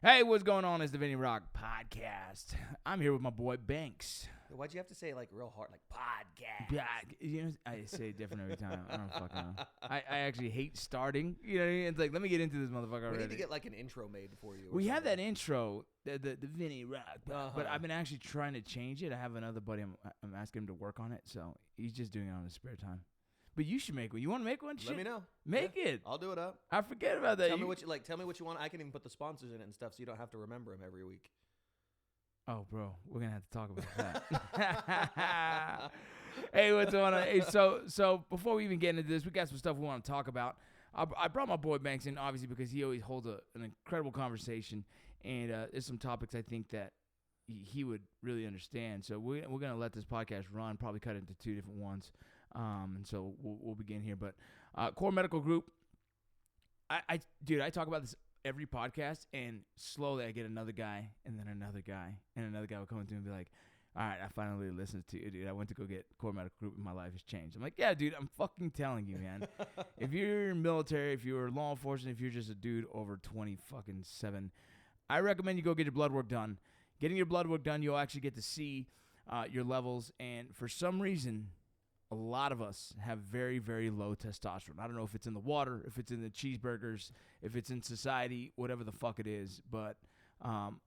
Hey, what's going on? It's the Vinny Rock Podcast. I'm here with my boy Banks. Why'd you have to say it like real hard, like podcast? Yeah, you know, I say it different every time. I don't fucking know. I actually hate starting. You know what I mean? It's like, let me get into this motherfucker We already. need to get like an intro made for you. We have that intro, the Vinny Rock, but I've been actually trying to change it. I have another buddy. I'm asking him to work on it, so he's just doing it on his spare time. But you should make one. You want to make one? Let me know. Make it. I'll do it up. I forget about that. Tell me what you like. Tell me what you want. I can even put the sponsors in it and stuff, so you don't have to remember them every week. Oh, bro, we're gonna have to talk about that. Hey, what's going on? Hey, so before we even get into this, we got some stuff we want to talk about. I brought my boy Banks in, obviously, because he always holds an incredible conversation, and there's some topics I think that he would really understand. So we're gonna let this podcast run, probably cut it into two different ones, and so we'll begin here. But Core Medical Group, I talk about this every podcast, and slowly I get another guy, and then another guy, and another guy will come to me and be like, all right, I finally listened to you, dude. I went to go get Core Medical Group, and my life has changed. I'm like, yeah, dude, I'm fucking telling you, man. If you're military, if you're law enforcement, if you're just a dude over 27, I recommend you go get your blood work done. Getting your blood work done, you'll actually get to see your levels, and for some reason, a lot of us have very, very low testosterone. I don't know if it's in the water, if it's in the cheeseburgers, if it's in society, whatever the fuck it is. But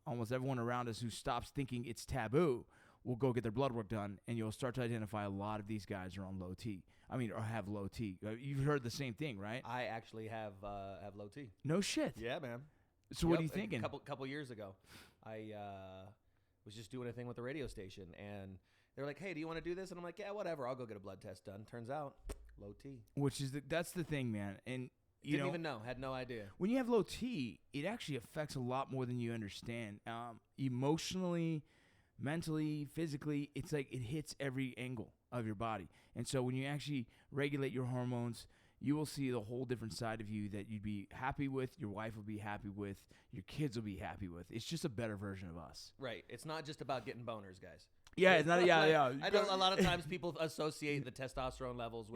almost everyone around us who stops thinking it's taboo will go get their blood work done, and you'll start to identify a lot of these guys are on low T. Or have low T. You've heard the same thing, right? I actually have low T. No shit. Yeah, man. So what are you thinking? A couple years ago, I was just doing a thing with the radio station, and they were like, hey, do you want to do this? And I'm like, yeah, whatever. I'll go get a blood test done. Turns out, low T. That's the thing, man. And Didn't even know. Had no idea. When you have low T, it actually affects a lot more than you understand. Emotionally, mentally, physically, it's like it hits every angle of your body. And so when you actually regulate your hormones, you will see the whole different side of you that you'd be happy with, your wife will be happy with, your kids will be happy with. It's just a better version of us. Right. It's not just about getting boners, guys. Yeah, it's not. Yeah. I know a lot of times people associate the testosterone levels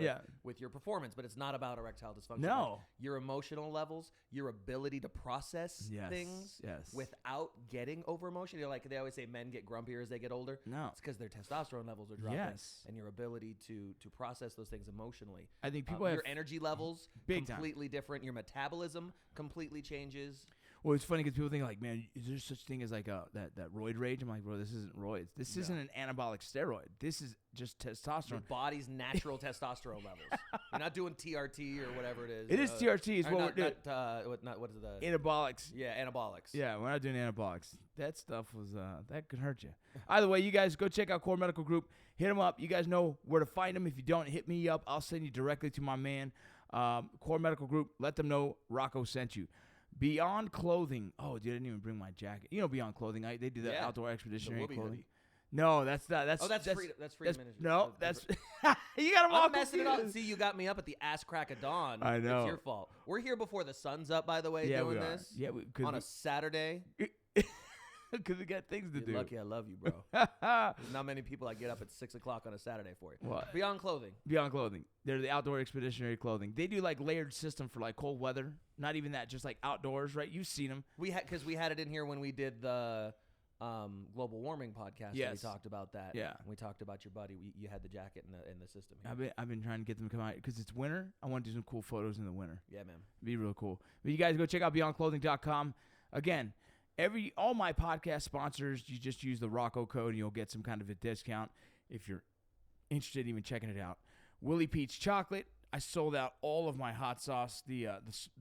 with your performance, but it's not about erectile dysfunction. No. Like your emotional levels, your ability to process things without getting over emotional. Like they always say, men get grumpier as they get older. No, it's because their testosterone levels are dropping. Yes, and your ability to process those things emotionally. I think people have your energy levels completely time. Different. Your metabolism completely changes. Well, it's funny because people think like, man, is there such thing as like that roid rage? I'm like, bro, this isn't roids. This isn't an anabolic steroid. This is just testosterone. Your body's natural testosterone levels. You're not doing TRT or whatever it is. It is TRT. Is what we're doing. What is the anabolics? Yeah, anabolics. Yeah, we're not doing anabolics. That stuff was that could hurt you. Either way, you guys go check out Core Medical Group. Hit them up. You guys know where to find them. If you don't, hit me up. I'll send you directly to my man, Core Medical Group. Let them know Rocco sent you. Beyond Clothing. Oh, dude, I didn't even bring my jacket. You know Beyond Clothing. They do the outdoor expeditionary clothing. Hoodie. No, that's not. That's Freedom. That's Freedom. No, that's you got them all messing it up. See, you got me up at the ass crack of dawn. I know. It's your fault. We're here before the sun's up, by the way, doing this. Yeah, on a Saturday. Because we got things to do. You're lucky I love you, bro. There's not many people I get up at 6 o'clock on a Saturday for you. What? Beyond Clothing. Beyond Clothing. They're the outdoor expeditionary clothing. They do like layered system for like cold weather. Not even that, just like outdoors, right? You've seen them. Because we had it in here when we did the global warming podcast. Yes. We talked about that. Yeah. We talked about your buddy. You had the jacket in the system here. I've been trying to get them to come out because it's winter. I want to do some cool photos in the winter. Yeah, man. It'd be real cool. But you guys go check out beyondclothing.com. Again, all my podcast sponsors, you just use the Rocco code and you'll get some kind of a discount if you're interested in even checking it out. Willie Pete's Chocolate. I sold out all of my hot sauce. The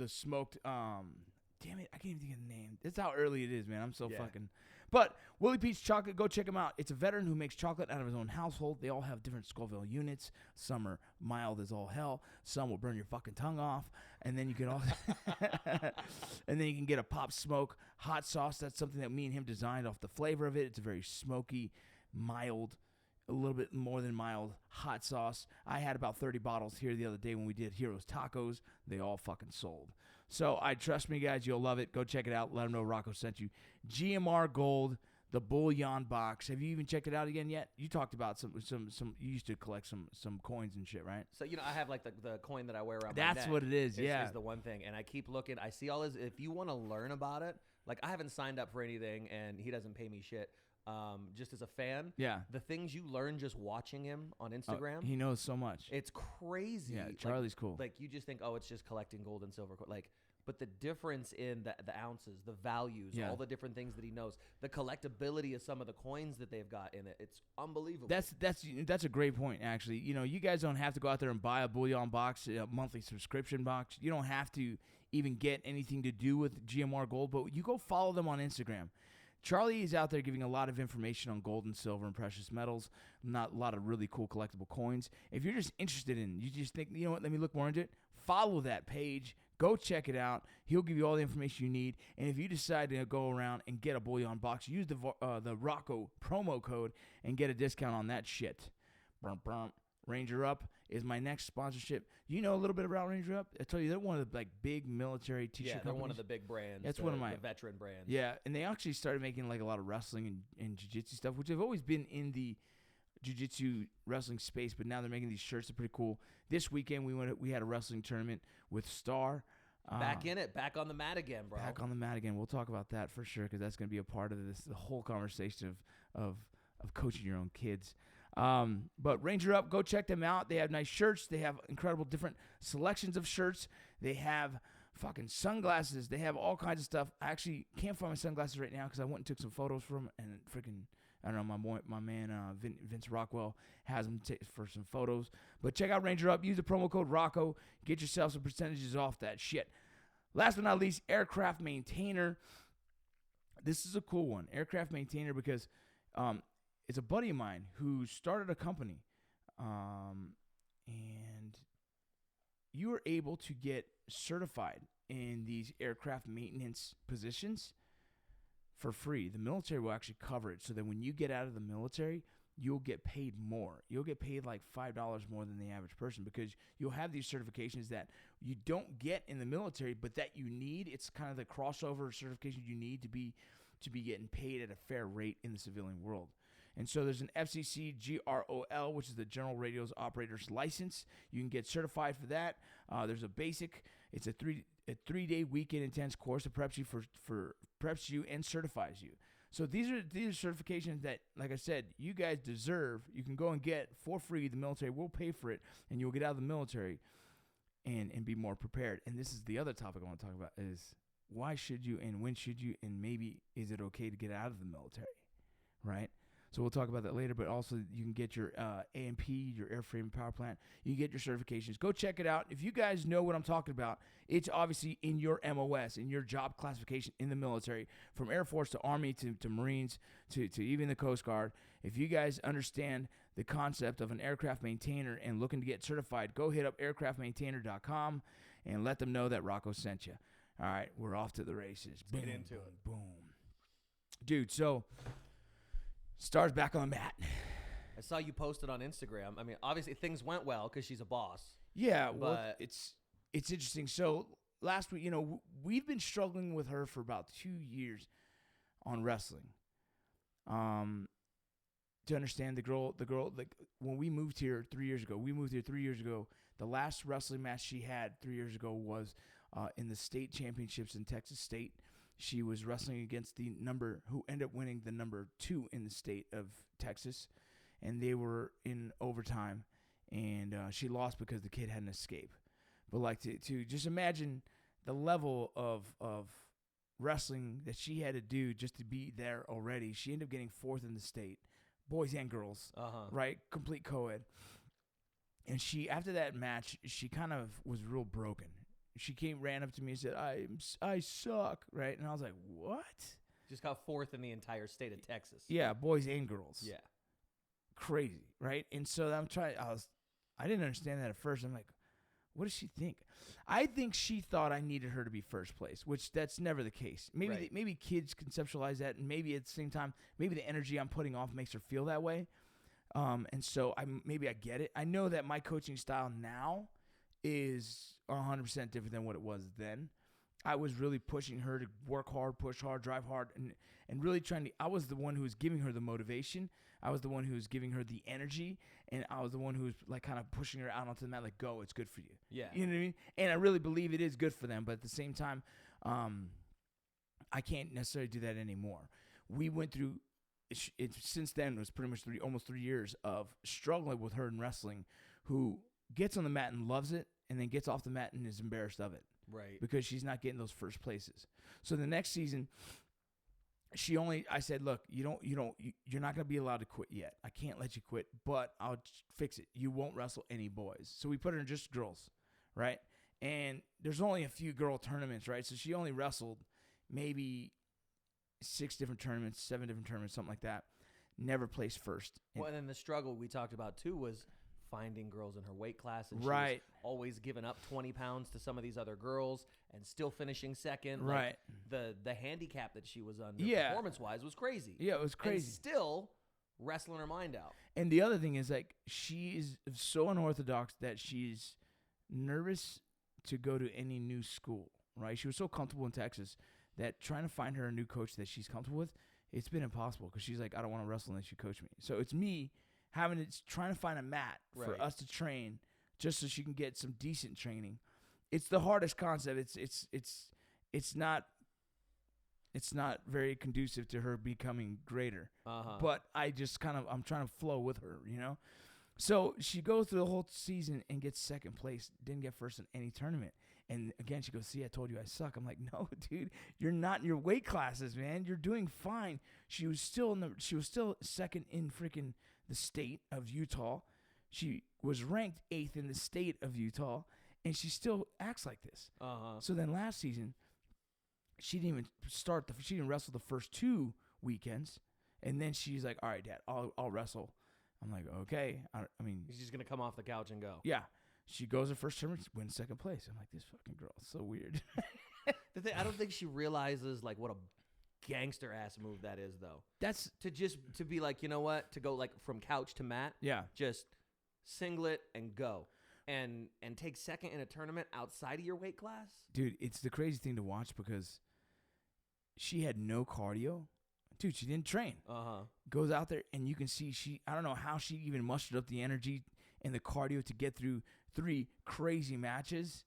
smoked. Damn it, I can't even think of the name. That's how early it is, man. I'm so fucking. But Willie Pete's Chocolate, go check him out. It's a veteran who makes chocolate out of his own household. They all have different Scoville units. Some are mild as all hell. Some will burn your fucking tongue off. And then you can also, and then you can get a Pop Smoke hot sauce. That's something that me and him designed off the flavor of it. It's a very smoky, mild, a little bit more than mild hot sauce. I had about 30 bottles here the other day when we did Heroes Tacos. They all fucking sold. So trust me, guys, you'll love it. Go check it out. Let them know Rocco sent you. GMR Gold, the Bullion Box. Have you even checked it out again yet? You talked about some. You used to collect some coins and shit, right? So I have like the coin that I wear around. That's my neck. what it is. Yeah, is the one thing, and I keep looking. I see all this. If you want to learn about it, Like, I haven't signed up for anything, and he doesn't pay me shit. Just as a fan, Yeah. the things you learn just watching him on Instagram, He knows so much. it's crazy. Yeah, Like- Charlie's cool. Like, you just think, oh, it's just collecting gold and silver. Like, but the difference in the ounces, the values, Yeah. all the different things that he knows, the collectability of some of the coins that they've got in it, it's unbelievable. That's a great point, actually. You know, you guys don't have to go out there and buy a bullion box, a monthly subscription box. You don't have to even get anything to do with GMR Gold, but you go follow them on Instagram. Charlie is out there giving a lot of information on gold and silver and precious metals, not a lot of really cool collectible coins. If you're just interested in, you just think, you know what, let me look more into it, follow that page. Go check it out. He'll give you all the information you need. And if you decide to go around and get a bullion box, use the Rocco promo code and get a discount on that shit. Ranger Up is my next sponsorship. You know a little bit about Ranger Up? I tell you, they're one of the like big military t-shirt they're companies. one of the big brands. That's the, one of my the veteran brands. Yeah, and they actually started making like a lot of wrestling and jiu-jitsu stuff, which have always been in the jiu-jitsu wrestling space, but now they're making these shirts. They're pretty cool. This weekend we had a wrestling tournament with Star. Back in it, back on the mat again, bro. Back on the mat again. We'll talk about that for sure because that's going to be a part of this, the whole conversation of coaching your own kids. But Ranger Up, go check them out. They have nice shirts. They have incredible different selections of shirts. They have fucking sunglasses. They have all kinds of stuff. I actually can't find my sunglasses right now because I went and took some photos from and freaking, I don't know, my man Vince Rockwell has them for some photos. But check out Ranger Up. Use the promo code Rocco. Get yourself some percentages off that shit. Last but not least, Aircraft Maintainer. This is a cool one. Aircraft Maintainer because it's a buddy of mine who started a company. And you are able to get certified in these aircraft maintenance positions for free. The military will actually cover it so that when you get out of the military, you'll get paid more. You'll get paid like $5 more than the average person because you'll have these certifications that you don't get in the military, but that you need. It's kind of the crossover certification you need to be getting paid at a fair rate in the civilian world. And so there's an FCC GROL, which is the General Radios Operator's License. You can get certified for that. There's a basic. It's a three-day weekend intense course that preps you and certifies you. So these are certifications that, like I said, you guys deserve. You can go and get for free. The military will pay for it, and you'll get out of the military and be more prepared. And this is the other topic I want to talk about is why should you and when should you and maybe is it okay to get out of the military, right? So we'll talk about that later, but also you can get your AMP, your airframe power plant. You can get your certifications. Go check it out. If you guys know what I'm talking about, it's obviously in your MOS, in your job classification in the military, from Air Force to Army to Marines to even the Coast Guard. If you guys understand the concept of an aircraft maintainer and looking to get certified, go hit up aircraftmaintainer.com and let them know that Rocco sent you. All right, we're off to the races. Let's get into it. Boom. Dude, so Star's back on the mat. I saw you posted on Instagram. I mean, obviously things went well because she's a boss. Yeah, well, But- it's interesting. So last week, we've been struggling with her for about 2 years on wrestling. To understand the girl, like when we moved here 3 years ago, the last wrestling match she had 3 years ago was in the state championships in Texas State. She was wrestling against who ended up winning the number 2 in the state of Texas, and they were in overtime, and she lost because the kid had an escape. But like to just imagine the level of wrestling that she had to do just to be there already. She ended up getting 4th in the state, boys and girls, right? Complete co-ed. And she, after that match, she kind of was real broken. She ran up to me and said, I suck, right? And I was like, what? Just got 4th in the entire state of Texas. Yeah, boys and girls. Yeah. Crazy, right? And so I didn't understand that at first. I'm like, what does she think? I think she thought I needed her to be first place, which that's never the case. Maybe Right. maybe kids conceptualize that, and maybe at the same time, maybe the energy I'm putting off makes her feel that way. And so I get it. I know that my coaching style now is 100% different than what it was then. I was really pushing her to work hard, push hard, drive hard, and really trying to. I was the one who was giving her the motivation. I was the one who was giving her the energy, and I was the one who was like kind of pushing her out onto the mat, like, go, it's good for you. Yeah. You know what I mean? And I really believe it is good for them, but at the same time, I can't necessarily do that anymore. We went through since then, it was pretty much almost 3 years of struggling with her in wrestling, who gets on the mat and loves it, and then gets off the mat and is embarrassed of it. Right. Because she's not getting those first places. So the next season, I said, look, you're not going to be allowed to quit yet. I can't let you quit, but I'll fix it. You won't wrestle any boys. So we put her in just girls, right? And there's only a few girl tournaments, right? So she only wrestled maybe 6 different tournaments, 7 different tournaments, something like that. Never placed first. Well, and then the struggle we talked about too was finding girls in her weight class, and right. She was always giving up 20 pounds to some of these other girls and still finishing second. Right. Like the handicap that she was under, performance-wise, was crazy. Yeah, it was crazy. And still wrestling her mind out. And the other thing is, like, she is so unorthodox that she's nervous to go to any new school, right? She was so comfortable in Texas that trying to find her a new coach that she's comfortable with, it's been impossible because she's like, I don't want to wrestle unless you coach me. So it's me trying to find a mat for us to train just so she can get some decent training. It's the hardest concept. It's not very conducive to her becoming greater. But I'm trying to flow with her, you know? So she goes through the whole season and gets second place, didn't get first in any tournament. And again, she goes, see, I told you I suck. I'm like, no, dude, you're not in your weight classes, man. You're doing fine. She was still second in freaking the state of Utah. She was ranked 8th in the state of Utah, and she still acts like this. So then last season, she didn't even she didn't wrestle the first 2 weekends, and then she's like, all right, Dad, I'll wrestle. I'm like, okay. I mean, she's just gonna come off the couch and go. Yeah. She goes her first tournament, wins second place. I'm like, this fucking girl is so weird. The thing, I don't think she realizes like what a gangster ass move that is, though. That's to be like, you know what, to go like from couch to mat. Yeah. Just singlet and go, and take second in a tournament outside of your weight class. Dude, it's the crazy thing to watch because she had no cardio. Dude, she didn't train. Goes out there and you can see I don't know how she even mustered up the energy and the cardio to get through 3 crazy matches,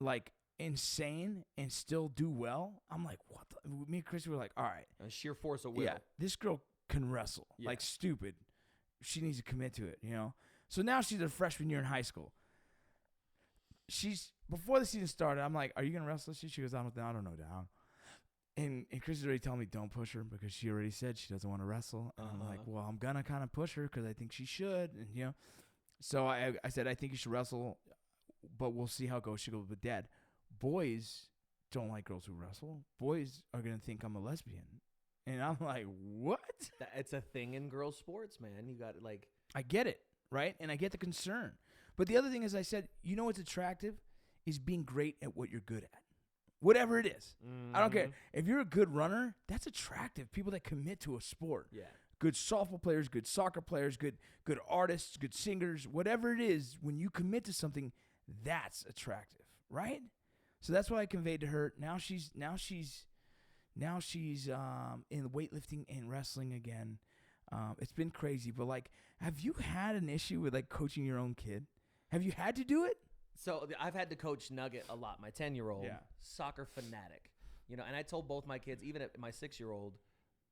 like insane, and still do well. I'm like, what? Me and Chris were like, all right. A sheer force of will. Yeah, this girl can wrestle like stupid. She needs to commit to it, you know? So now she's a freshman year in high school. Before the season started, I'm like, are you going to wrestle this year? She goes, I don't know, Down. And Chris is already telling me don't push her because she already said she doesn't want to wrestle. And I'm like, well, I'm going to kind of push her because I think she should. And, you know, so I said, I think you should wrestle, but we'll see how it goes. She goes, but Dad, boys don't like girls who wrestle. Boys are going to think I'm a lesbian. And I'm like, what? It's a thing in girls' sports, man. You got like. I get it, right? And I get the concern. But the other thing is, I said, you know what's attractive is being great at what you're good at. Whatever it is. I don't care. If you're a good runner, that's attractive. People that commit to a sport. Yeah. Good softball players, good soccer players, good artists, good singers, whatever it is, when you commit to something, that's attractive, right? So that's what I conveyed to her. Now she's in weightlifting and wrestling again. It's been crazy, but like, have you had an issue with like coaching your own kid? Have you had to do it? So I've had to coach Nugget a lot. My 10-year-old, soccer fanatic, you know. And I told both my kids, even at my 6-year-old,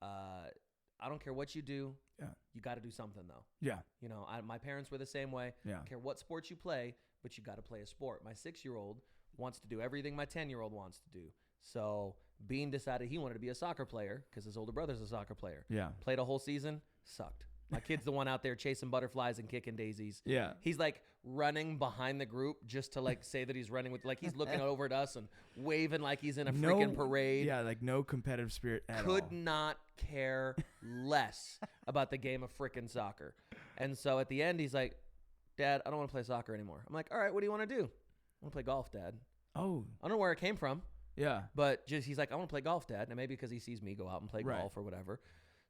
I don't care what you do. Yeah. You got to do something though. Yeah. You know, my parents were the same way. Yeah. I don't care what sport you play, but you got to play a sport. My 6-year-old wants to do everything my 10-year-old wants to do. So Bean decided he wanted to be a soccer player because his older brother's a soccer player. Yeah. Played a whole season, sucked. My kid's the one out there chasing butterflies and kicking daisies. Yeah. He's like running behind the group just to like say that he's running with, like he's looking over at us and waving like he's in a freaking parade. Yeah, like no competitive spirit at all. Could not care less about the game of freaking soccer. And so at the end, he's like, Dad, I don't want to play soccer anymore. I'm like, all right, what do you want to do? I want to play golf, Dad. Oh. I don't know where it came from. Yeah. But just he's like, I want to play golf, Dad. And maybe because he sees me go out and play golf or whatever.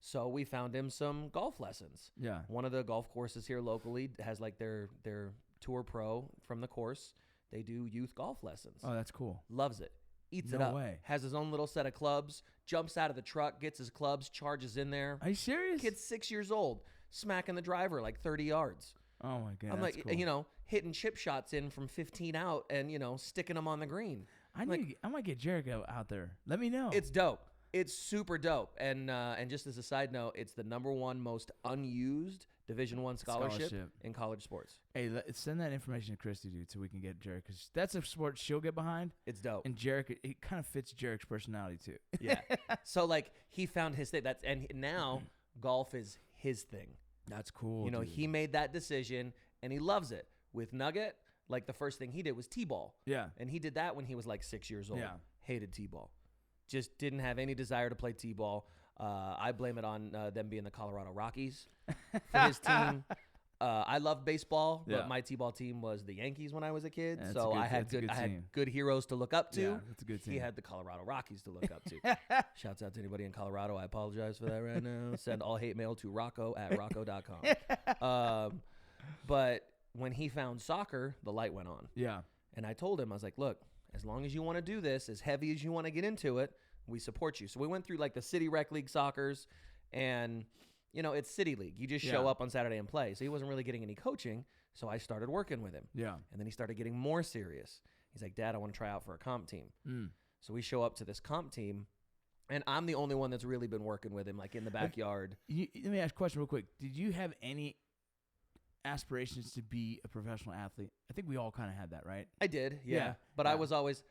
So we found him some golf lessons. Yeah. One of the golf courses here locally has like their tour pro from the course. They do youth golf lessons. Oh, that's cool. Loves it. Eats it up. No way. Has his own little set of clubs. Jumps out of the truck, gets his clubs, charges in there. Are you serious? Kid's 6 years old, smacking the driver like 30 yards. Oh my God. I'm like, cool. you know, hitting chip shots in from 15 out and, you know, sticking them on the green. I might get Jericho out there. Let me know. It's dope. It's super dope. And just as a side note, it's the #1 most unused Division I scholarship in college sports. Hey, send that information to Christy, dude, so we can get Jarek, because that's a sport she'll get behind. It's dope. And Jarek, it kind of fits Jarek's personality too. Yeah. So like he found his thing. And now golf is his thing. That's cool. You know, dude. he made that decision and he loves it. With Nugget, like the first thing he did was T-ball. Yeah. And he did that when he was like 6 years old. Yeah. Hated T-ball. Just didn't have any desire to play T-ball. I blame it on them being the Colorado Rockies for his team. I loved baseball, but my T-ball team was the Yankees when I was a kid. Yeah, so I had good heroes to look up to. Yeah, that's a good team. He had the Colorado Rockies to look up to. Shouts out to anybody in Colorado. I apologize for that right now. Send all hate mail to rocco@rocco.com. But when he found soccer, the light went on. Yeah. And I told him, I was like, look, as long as you want to do this, as heavy as you want to get into it, we support you. So we went through like the city rec league soccers, and you know, it's city league. You just show up on Saturday and play. So he wasn't really getting any coaching. So I started working with him. Yeah. And then he started getting more serious. He's like, Dad, I want to try out for a comp team. So we show up to this comp team, and I'm the only one that's really been working with him, like in the backyard. Let me ask a question real quick. Did you have any aspirations to be a professional athlete? I think we all kind of had that, right? I did, yeah. But I was always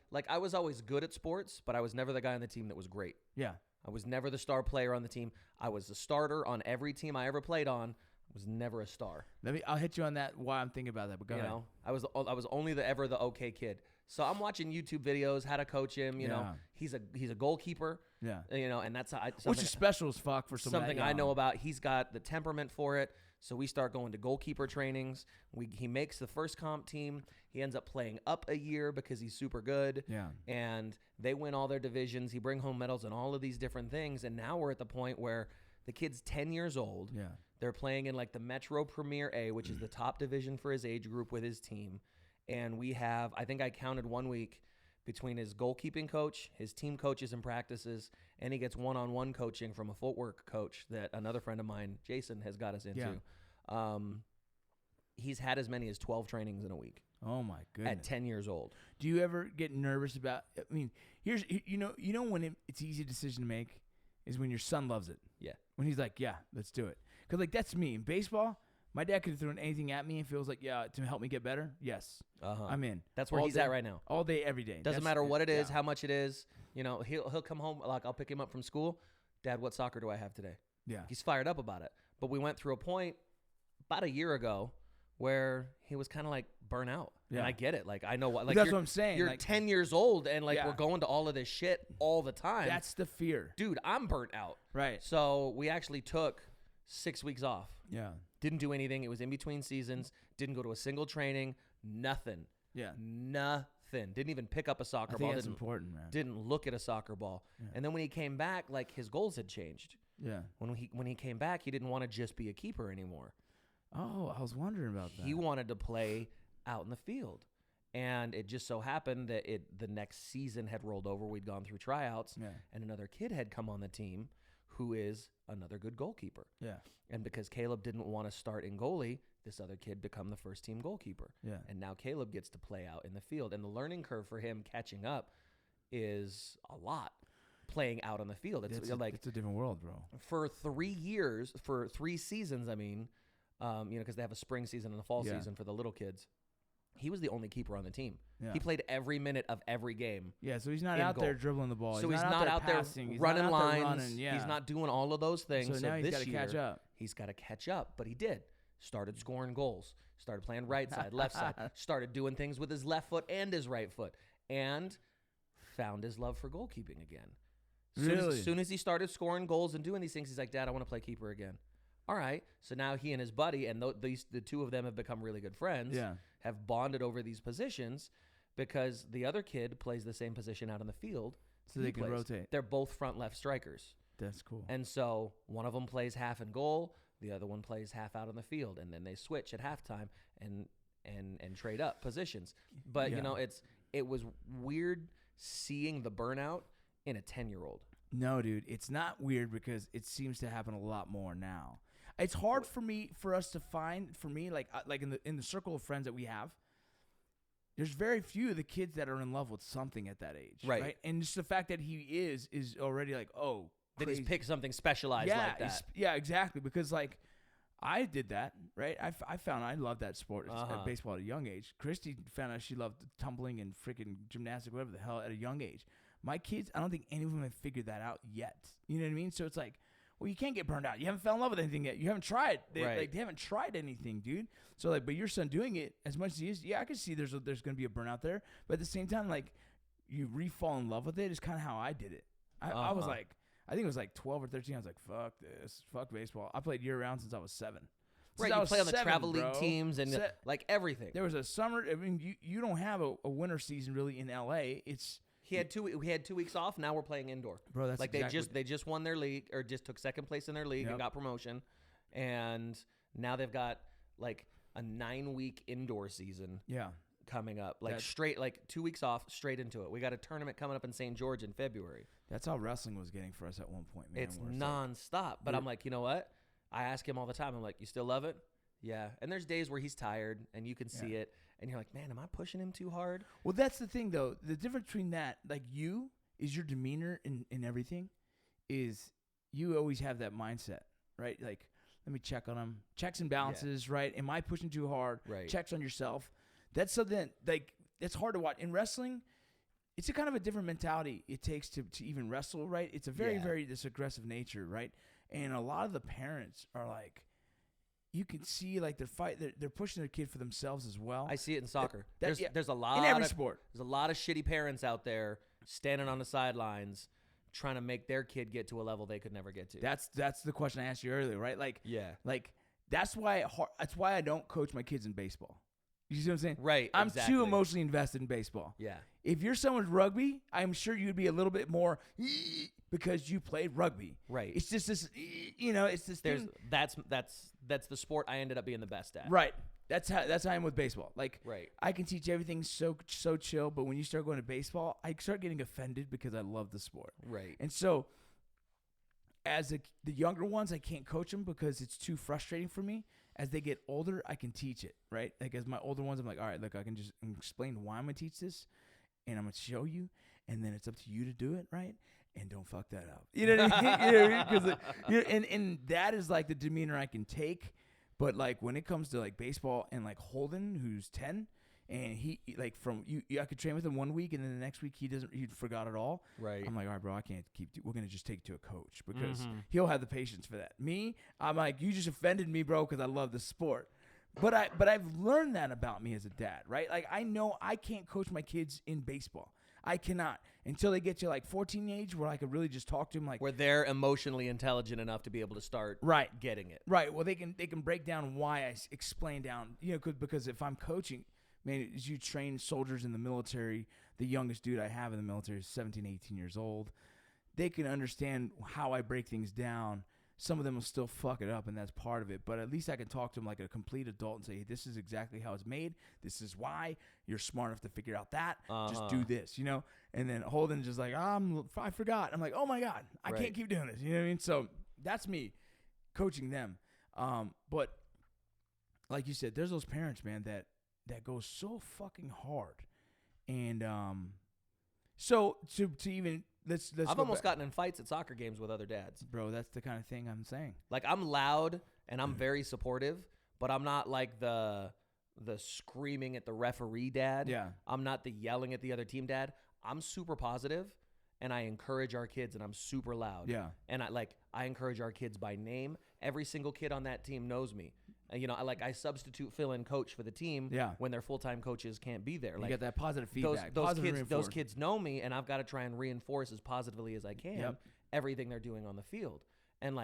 good at sports, but I was never the guy on the team that was great. Yeah. I was never the star player on the team. I was the starter on every team I ever played on. I was never a star. I'll hit you on that while I'm thinking about that. But go ahead. I was only the okay kid. So I'm watching YouTube videos how to coach him. You know, he's a goalkeeper. Yeah. You know, and that's which is special as fuck for something I know about. He's got the temperament for it. So we start going to goalkeeper trainings. He makes the first comp team. He ends up playing up a year because he's super good. Yeah. And they win all their divisions. He bring home medals and all of these different things. And now we're at the point where the kid's 10 years old. Yeah. They're playing in like the Metro Premier A, which is the top division for his age group with his team. And we have, I think I counted 1 week between his goalkeeping coach, his team coaches and practices, and he gets one-on-one coaching from a footwork coach that another friend of mine, Jason, has got us into. Yeah. He's had as many as 12 trainings in a week. Oh my goodness! At 10 years old. Do you ever get nervous about? I mean, you know when it's an easy decision to make is when your son loves it. Yeah. When he's like, yeah, let's do it. Because like that's me in baseball. My dad could have thrown anything at me and feels like, yeah, to help me get better. Yes, I'm in. That's where he's at right now. All day, every day. Doesn't matter what it is, how much it is. You know, he'll come home. Like I'll pick him up from school. Dad, what soccer do I have today? Yeah. He's fired up about it. But we went through a point about a year ago where he was kind of like burnt out. Yeah. And I get it. Like I know what. Like that's what I'm saying. You're 10 years old and like we're going to all of this shit all the time. That's the fear, dude. I'm burnt out. Right. So we actually took 6 weeks off. Yeah. Didn't do anything. It was in between seasons. Didn't go to a single training. Nothing. Yeah. Nothing. Didn't even pick up a soccer ball. That's important, man. Didn't look at a soccer ball. Yeah. And then when he came back, like his goals had changed. Yeah. When he came back, he didn't want to just be a keeper anymore. Oh, I was wondering about that. He wanted to play out in the field. And it just so happened that the next season had rolled over. We'd gone through tryouts. Yeah. And another kid had come on the team who is another good goalkeeper. Yeah. And because Caleb didn't want to start in goalie, this other kid become the first team goalkeeper. Yeah. And now Caleb gets to play out in the field. And the learning curve for him catching up is a lot playing out on the field. It's a different world, bro. For 3 seasons, I mean, because they have a spring season and a fall season for the little kids. He was the only keeper on the team. Yeah. He played every minute of every game. Yeah, so he's not out there dribbling the ball. So he's not out there running lines. He's not doing all of those things. So now he's got to catch up. He's got to catch up, but he did. Started scoring goals. Started playing right side, left side. Started doing things with his left foot and his right foot. And found his love for goalkeeping again. As soon as he started scoring goals and doing these things, he's like, Dad, I want to play keeper again. All right. So now he and his buddy, and the two of them have become really good friends, have bonded over these positions because the other kid plays the same position out in the field. So they can rotate. They're both front left strikers. That's cool. And so one of them plays half in goal, the other one plays half out on the field, and then they switch at halftime and trade up positions. But, it was weird seeing the burnout in a 10-year-old. No, dude, it's not weird because it seems to happen a lot more now. It's hard for us to find, like in the circle of friends that we have, there's very few of the kids that are in love with something at that age. Right. And just the fact that he is already like, oh, that he's picked something specialized like that. Yeah, exactly. Because like I did that, right? I found I loved that sport, baseball at a young age. Christy found out she loved tumbling and freaking gymnastics, whatever the hell, at a young age. My kids, I don't think any of them have figured that out yet. You know what I mean? So it's like, well, you can't get burned out. You haven't fell in love with anything yet. You haven't tried. They haven't tried anything, dude. So like, but your son doing it as much as he is, yeah, I can see there's going to be a burnout there. But at the same time, like, you re-fall in love with it is kind of how I did it. I was like, I think it was like 12 or 13. I was like, fuck this. Fuck baseball. I played year-round since I was 7. Right, you play on the travel league teams and like everything. There was a summer. I mean, you don't have a winter season really in LA. We had 2 weeks off. Now we're playing indoor. Bro, that's like they just won their league or just took second place in their league and got promotion, and now they've got like a 9-week indoor season. Yeah. Coming up, like straight, like 2 weeks off, straight into it. We got a tournament coming up in St. George in February. That's how wrestling was getting for us at one point, man. It's nonstop. But I'm like, you know what? I ask him all the time. I'm like, you still love it? Yeah. And there's days where he's tired and you can see it. And you're like, man, am I pushing him too hard? Well, that's the thing, though. The difference between that, like is your demeanor in everything, is you always have that mindset, right? Like, let me check on him. Checks and balances, right? Am I pushing too hard? Right. Checks on yourself. That's something like that's hard to watch. In wrestling, it's a kind of a different mentality it takes to even wrestle, right? It's a very, very this aggressive nature, right? And a lot of the parents are like, you can see like they're pushing their kid for themselves as well. I see it in soccer. There's a lot in every sport. There's a lot of shitty parents out there standing on the sidelines trying to make their kid get to a level they could never get to. That's the question I asked you earlier, right? Like that's why I don't coach my kids in baseball. You see what I'm saying? Right. I'm too emotionally invested in baseball. Yeah. If your son was rugby, I'm sure you'd be a little bit more because you played rugby. Right. It's just this, it's this thing. That's the sport I ended up being the best at. Right. That's how I am with baseball. Like, right. I can teach everything so chill, but when you start going to baseball, I start getting offended because I love the sport. Right. And so, as the younger ones, I can't coach them because it's too frustrating for me. As they get older, I can teach it, right? Like, as my older ones, I'm like, all right, look, I can just explain why I'm going to teach this, and I'm going to show you, and then it's up to you to do it, right? And don't fuck that up. You know what I mean? And that is, like, the demeanor I can take. But, like, when it comes to, like, baseball and, like, Holden, who's 10, and he, like, I could train with him 1 week, and then the next week he forgot it all. Right. I'm like, all right, bro, I can't we're going to just take it to a coach because he'll have the patience for that. Me, I'm like, you just offended me, bro, because I love the sport. But I've learned that about me as a dad, right? Like, I know I can't coach my kids in baseball. I cannot until they get to like 14 age where I could really just talk to them, like where they're emotionally intelligent enough to be able to start getting it. Right. Well, they can break down why I explain down, because if I'm coaching, man, as you train soldiers in the military, the youngest dude I have in the military is 17, 18 years old. They can understand how I break things down. Some of them will still fuck it up, and that's part of it. But at least I can talk to them like a complete adult and say, hey, this is exactly how it's made. This is why. You're smart enough to figure out that. Just do this, And then Holden's just like, I forgot. I'm like, oh, my God, I can't keep doing this. You know what I mean? So that's me coaching them. But like you said, there's those parents, man, that go so fucking hard. And so to even – I've almost gotten in fights at soccer games with other dads. Bro, that's the kind of thing I'm saying. Like, I'm loud and I'm very supportive, but I'm not like the screaming at the referee dad. Yeah. I'm not the yelling at the other team dad. I'm super positive and I encourage our kids and I'm super loud. Yeah. And I encourage our kids by name. Every single kid on that team knows me. I substitute fill-in coach for the team when their full-time coaches can't be there. You get that positive feedback. Those kids know me, and I've got to try and reinforce as positively as I can everything they're doing on the field. And,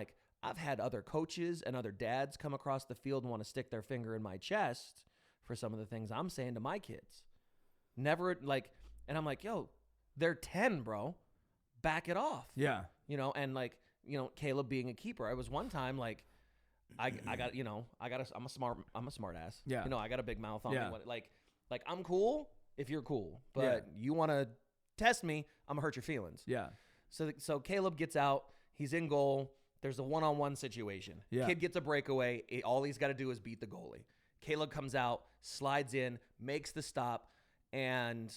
I've had other coaches and other dads come across the field and want to stick their finger in my chest for some of the things I'm saying to my kids. Never, and I'm like, yo, they're 10, bro. Back it off. Yeah. Caleb being a keeper. I was one time, I'm a smart ass. Yeah. I got a big mouth on me. I'm cool if you're cool, but you want to test me, I'm gonna hurt your feelings. Yeah. So Caleb gets out. He's in goal. There's a one-on-one situation. Yeah. Kid gets a breakaway. All he's got to do is beat the goalie. Caleb comes out, slides in, makes the stop, and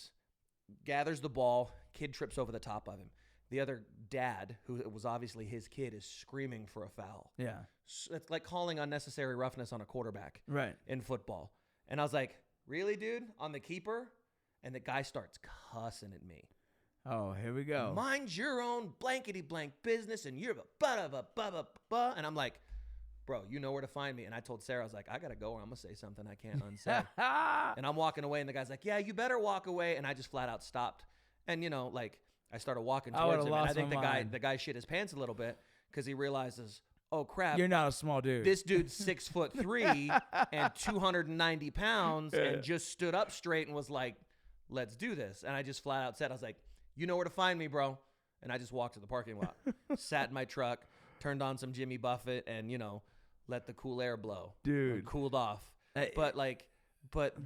gathers the ball. Kid trips over the top of him. The other dad, who was obviously his kid, is screaming for a foul. Yeah. It's like calling unnecessary roughness on a quarterback in football. And I was like, really, dude? On the keeper? And the guy starts cussing at me. Oh, here we go. Mind your own blankety-blank business, and you're ba-da-ba-ba-ba-ba. And I'm like, bro, you know where to find me. And I told Sarah, I was like, I got to go or I'm going to say something I can't unsay. And I'm walking away, and the guy's like, yeah, you better walk away. And I just flat out stopped. And, you know, like, I started walking towards him, and I think the guy shit his pants a little bit because he realizes, oh, crap. You're not a small dude. This dude's 6'3" and 290 pounds and just stood up straight and was like, let's do this. And I just flat out said, I was like, you know where to find me, bro. And I just walked to the parking lot, sat in my truck, turned on some Jimmy Buffett, and, you know, let the cool air blow. Dude. Cooled off. But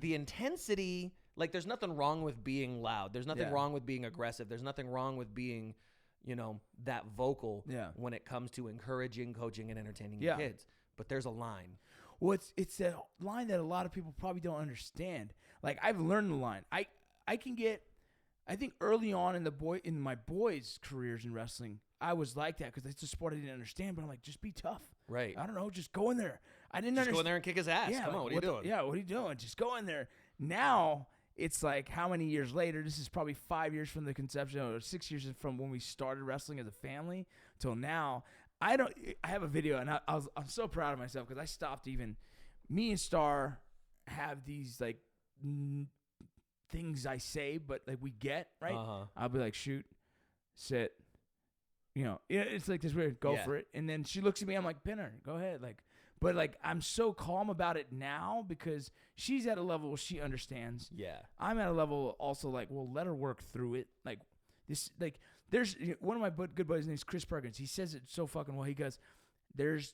the intensity, like, there's nothing wrong with being loud. There's nothing wrong with being aggressive. There's nothing wrong with being, you know, that vocal when it comes to encouraging, coaching, and entertaining your kids. But there's a line. Well, it's a line that a lot of people probably don't understand. Like, I've learned the line. I think early on in my boys' careers in wrestling, I was like that because it's a sport I didn't understand. But I'm like, just be tough. Right. I don't know. Just go in there. I didn't understand. Just go in there and kick his ass. Come on. What are you doing? What are you doing? Just go in there. Now, it's like how many years later? This is probably 5 years from the conception, or 6 years from when we started wrestling as a family till now. I have a video, and I'm so proud of myself because I stopped even. Me and Star have these like things I say, but like we get right. I'll be like, shoot, sit, you know. It's like this weird. Go for it, and then she looks at me. I'm like, Pinner, go ahead, like. But like I'm so calm about it now because she's at a level where she understands. Yeah. I'm at a level also like, well, let her work through it. Like this, like there's one of my good buddies named Chris Perkins. He says it so fucking well. He goes, there's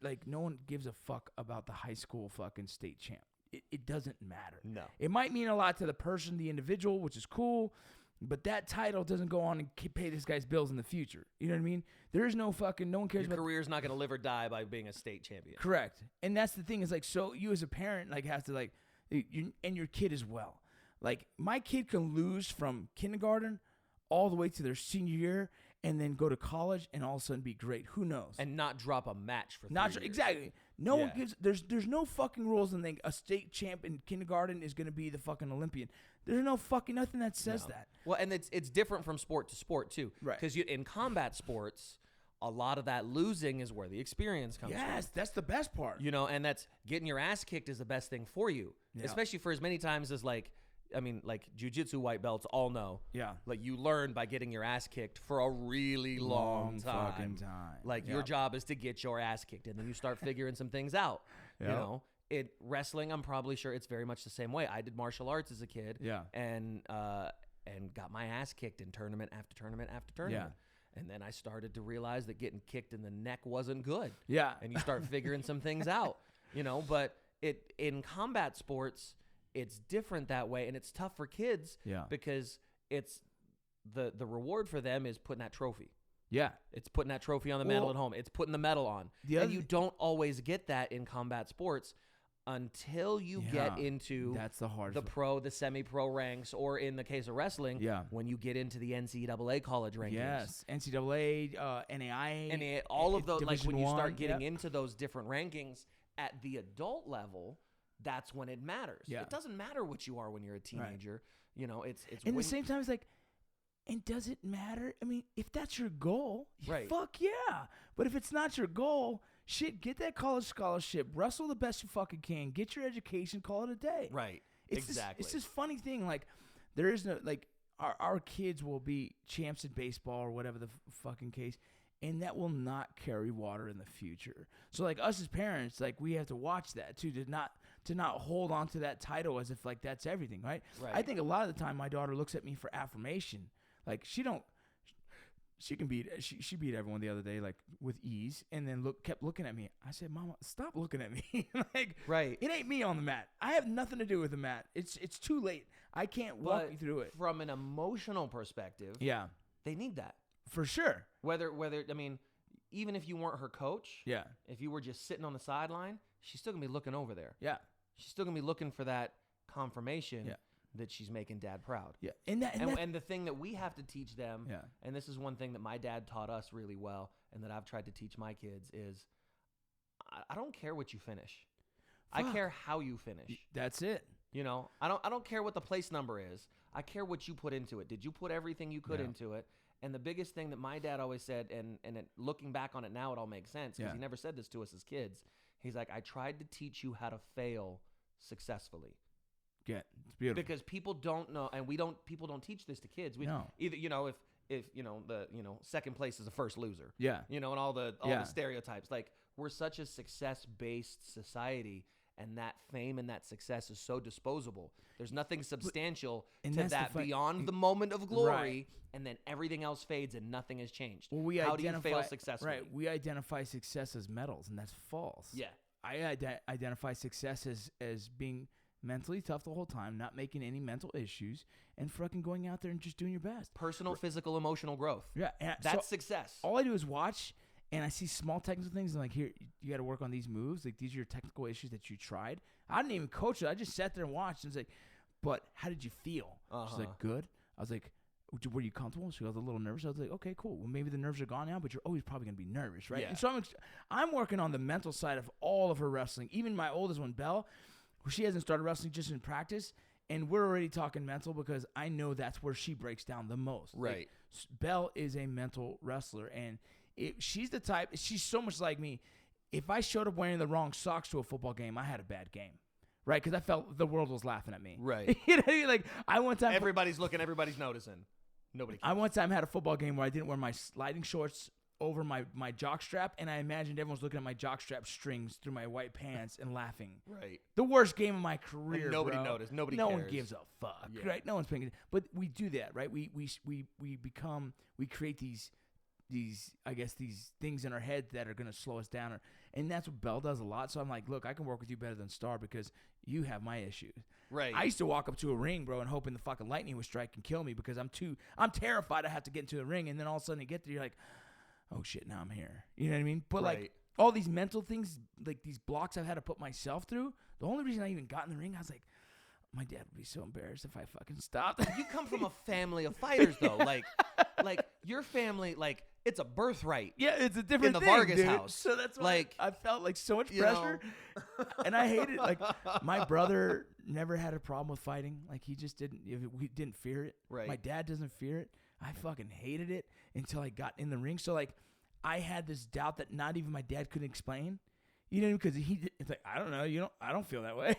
like no one gives a fuck about the high school fucking state champ. It doesn't matter. No. It might mean a lot to the person, the individual, which is cool. But that title doesn't go on and pay this guy's bills in the future. You know what I mean? There is no one cares Your about. career's not going to live or die by being a state champion. Correct. And that's the thing is like, so you as a parent, like have to like, and your kid as well. Like my kid can lose from kindergarten all the way to their senior year and then go to college and all of a sudden be great. Who knows? And not drop a match for 3 years. Exactly. No one gives, there's no fucking rules and think a state champ in kindergarten is going to be the fucking Olympian. There's no fucking nothing that says that. Well, and it's different from sport to sport too. Right. Because in combat sports, a lot of that losing is where the experience comes from. Yes, that's the best part. You know, and that's getting your ass kicked is the best thing for you. Yeah. Especially for as many times as like jiu-jitsu white belts all know. Yeah. Like you learn by getting your ass kicked for a really long time. Fucking time. Like your job is to get your ass kicked and then you start figuring some things out. You know? Wrestling, I'm probably sure it's very much the same way. I did martial arts as a kid. Yeah. And got my ass kicked in tournament after tournament after tournament. Yeah. And then I started to realize that getting kicked in the neck wasn't good. Yeah. And you start figuring some things out. You know, but in combat sports, it's different that way, and it's tough for kids because it's the reward for them is putting that trophy. Yeah. It's putting that trophy on the mantle at home. It's putting the medal on. And you don't always get that in combat sports until you get into the pro, the semi-pro ranks, or in the case of wrestling, when you get into the NCAA college rankings. Yes, NCAA, NAIA, all of those. Like when you start getting yep. into those different rankings at the adult level, that's when it matters. Yeah. It doesn't matter what you are when you're a teenager. Right. You know, it's. And at the same time, it's like, and does it matter? I mean, if that's your goal, right. Fuck yeah. But if it's not your goal, shit, get that college scholarship, wrestle the best you fucking can, get your education, call it a day. Right. Exactly. It's this funny thing. Like, there is no, like, our kids will be champs in baseball or whatever the fucking case, and that will not carry water in the future. So, like, us as parents, like, we have to watch that, too, to not hold on to that title as if, like, that's everything, right? Right. I think a lot of the time my daughter looks at me for affirmation. Like, she beat everyone the other day, like, with ease, and then kept looking at me. I said, Mama, stop looking at me. Like, right. It ain't me on the mat. I have nothing to do with the mat. It's too late. I can't walk you through it. From an emotional perspective, yeah, they need that. For sure. Whether I mean, even if you weren't her coach, yeah, if you were just sitting on the sideline, she's still gonna be looking over there. Yeah. She's still gonna be looking for that confirmation. Yeah. that she's making dad proud. Yeah. And the thing that we have to teach them, yeah. and this is one thing that my dad taught us really well and that I've tried to teach my kids is I don't care what you finish. Fuck. I care how you finish. That's it. You know, I don't care what the place number is. I care what you put into it. Did you put everything you could into it? And the biggest thing that my dad always said, and looking back on it now, it all makes sense because he never said this to us as kids. He's like, I tried to teach you how to fail successfully. Yeah, it's beautiful. Because people don't know, and people don't teach this to kids. Either, if second place is a first loser. Yeah. And all the stereotypes. Like, we're such a success-based society, and that fame and that success is so disposable. There's nothing substantial to that beyond the moment of glory, right. And then everything else fades and nothing has changed. Well, how do you fail successfully? Right, we identify success as medals, and that's false. Yeah. I identify success as being mentally tough the whole time, not making any mental issues, and fucking going out there and just doing your best. Personal, physical, emotional growth. Yeah. That's success. All I do is watch, and I see small technical things, and like, here, you got to work on these moves. Like, these are your technical issues that you tried. I didn't even coach it. I just sat there and watched, and was like, but how did you feel? She's like, good. I was like, were you comfortable? She was a little nervous. I was like, okay, cool. Well, maybe the nerves are gone now, but you're always probably going to be nervous, right? Yeah. And so I'm working on the mental side of all of her wrestling. Even my oldest one, Belle, she hasn't started wrestling just in practice, and we're already talking mental because I know that's where she breaks down the most. Right. Like, Belle is a mental wrestler, and she's the type, she's so much like me. If I showed up wearing the wrong socks to a football game, I had a bad game. Right, because I felt the world was laughing at me. Right. Like, I one time... Everybody's looking, everybody's noticing. Nobody cares. I one time had a football game where I didn't wear my sliding shorts over my jock strap, and I imagined everyone was looking at my jock strap strings through my white pants and laughing. Right. The worst game of my career, and nobody bro. noticed. Nobody No cares. one gives a fuck, right? No one's paying attention. But we do that, right? We create these I guess these things in our head that are going to slow us down, and that's what Belle does a lot. So I'm like, look, I can work with you better than Star because you have my issues. Right. I used to walk up to a ring, bro, and hoping the fucking lightning would strike and kill me because I'm terrified I have to get into the ring, and then all of a sudden you get there, you're like, oh shit, now I'm here. You know what I mean? But like all these mental things, like these blocks I've had to put myself through. The only reason I even got in the ring, I was like, my dad would be so embarrassed if I fucking stopped. You come from a family of fighters, though. Like your family, like, it's a birthright. Yeah, it's a different thing, in the thing, Vargas dude. house. So that's why like, I felt like so much pressure, and I hated it. Like, my brother never had a problem with fighting. Like, he just didn't fear it. Right. My dad doesn't fear it. I fucking hated it until I got in the ring. So like, I had this doubt that not even my dad could explain. You know, because it's like, I don't know, I don't feel that way.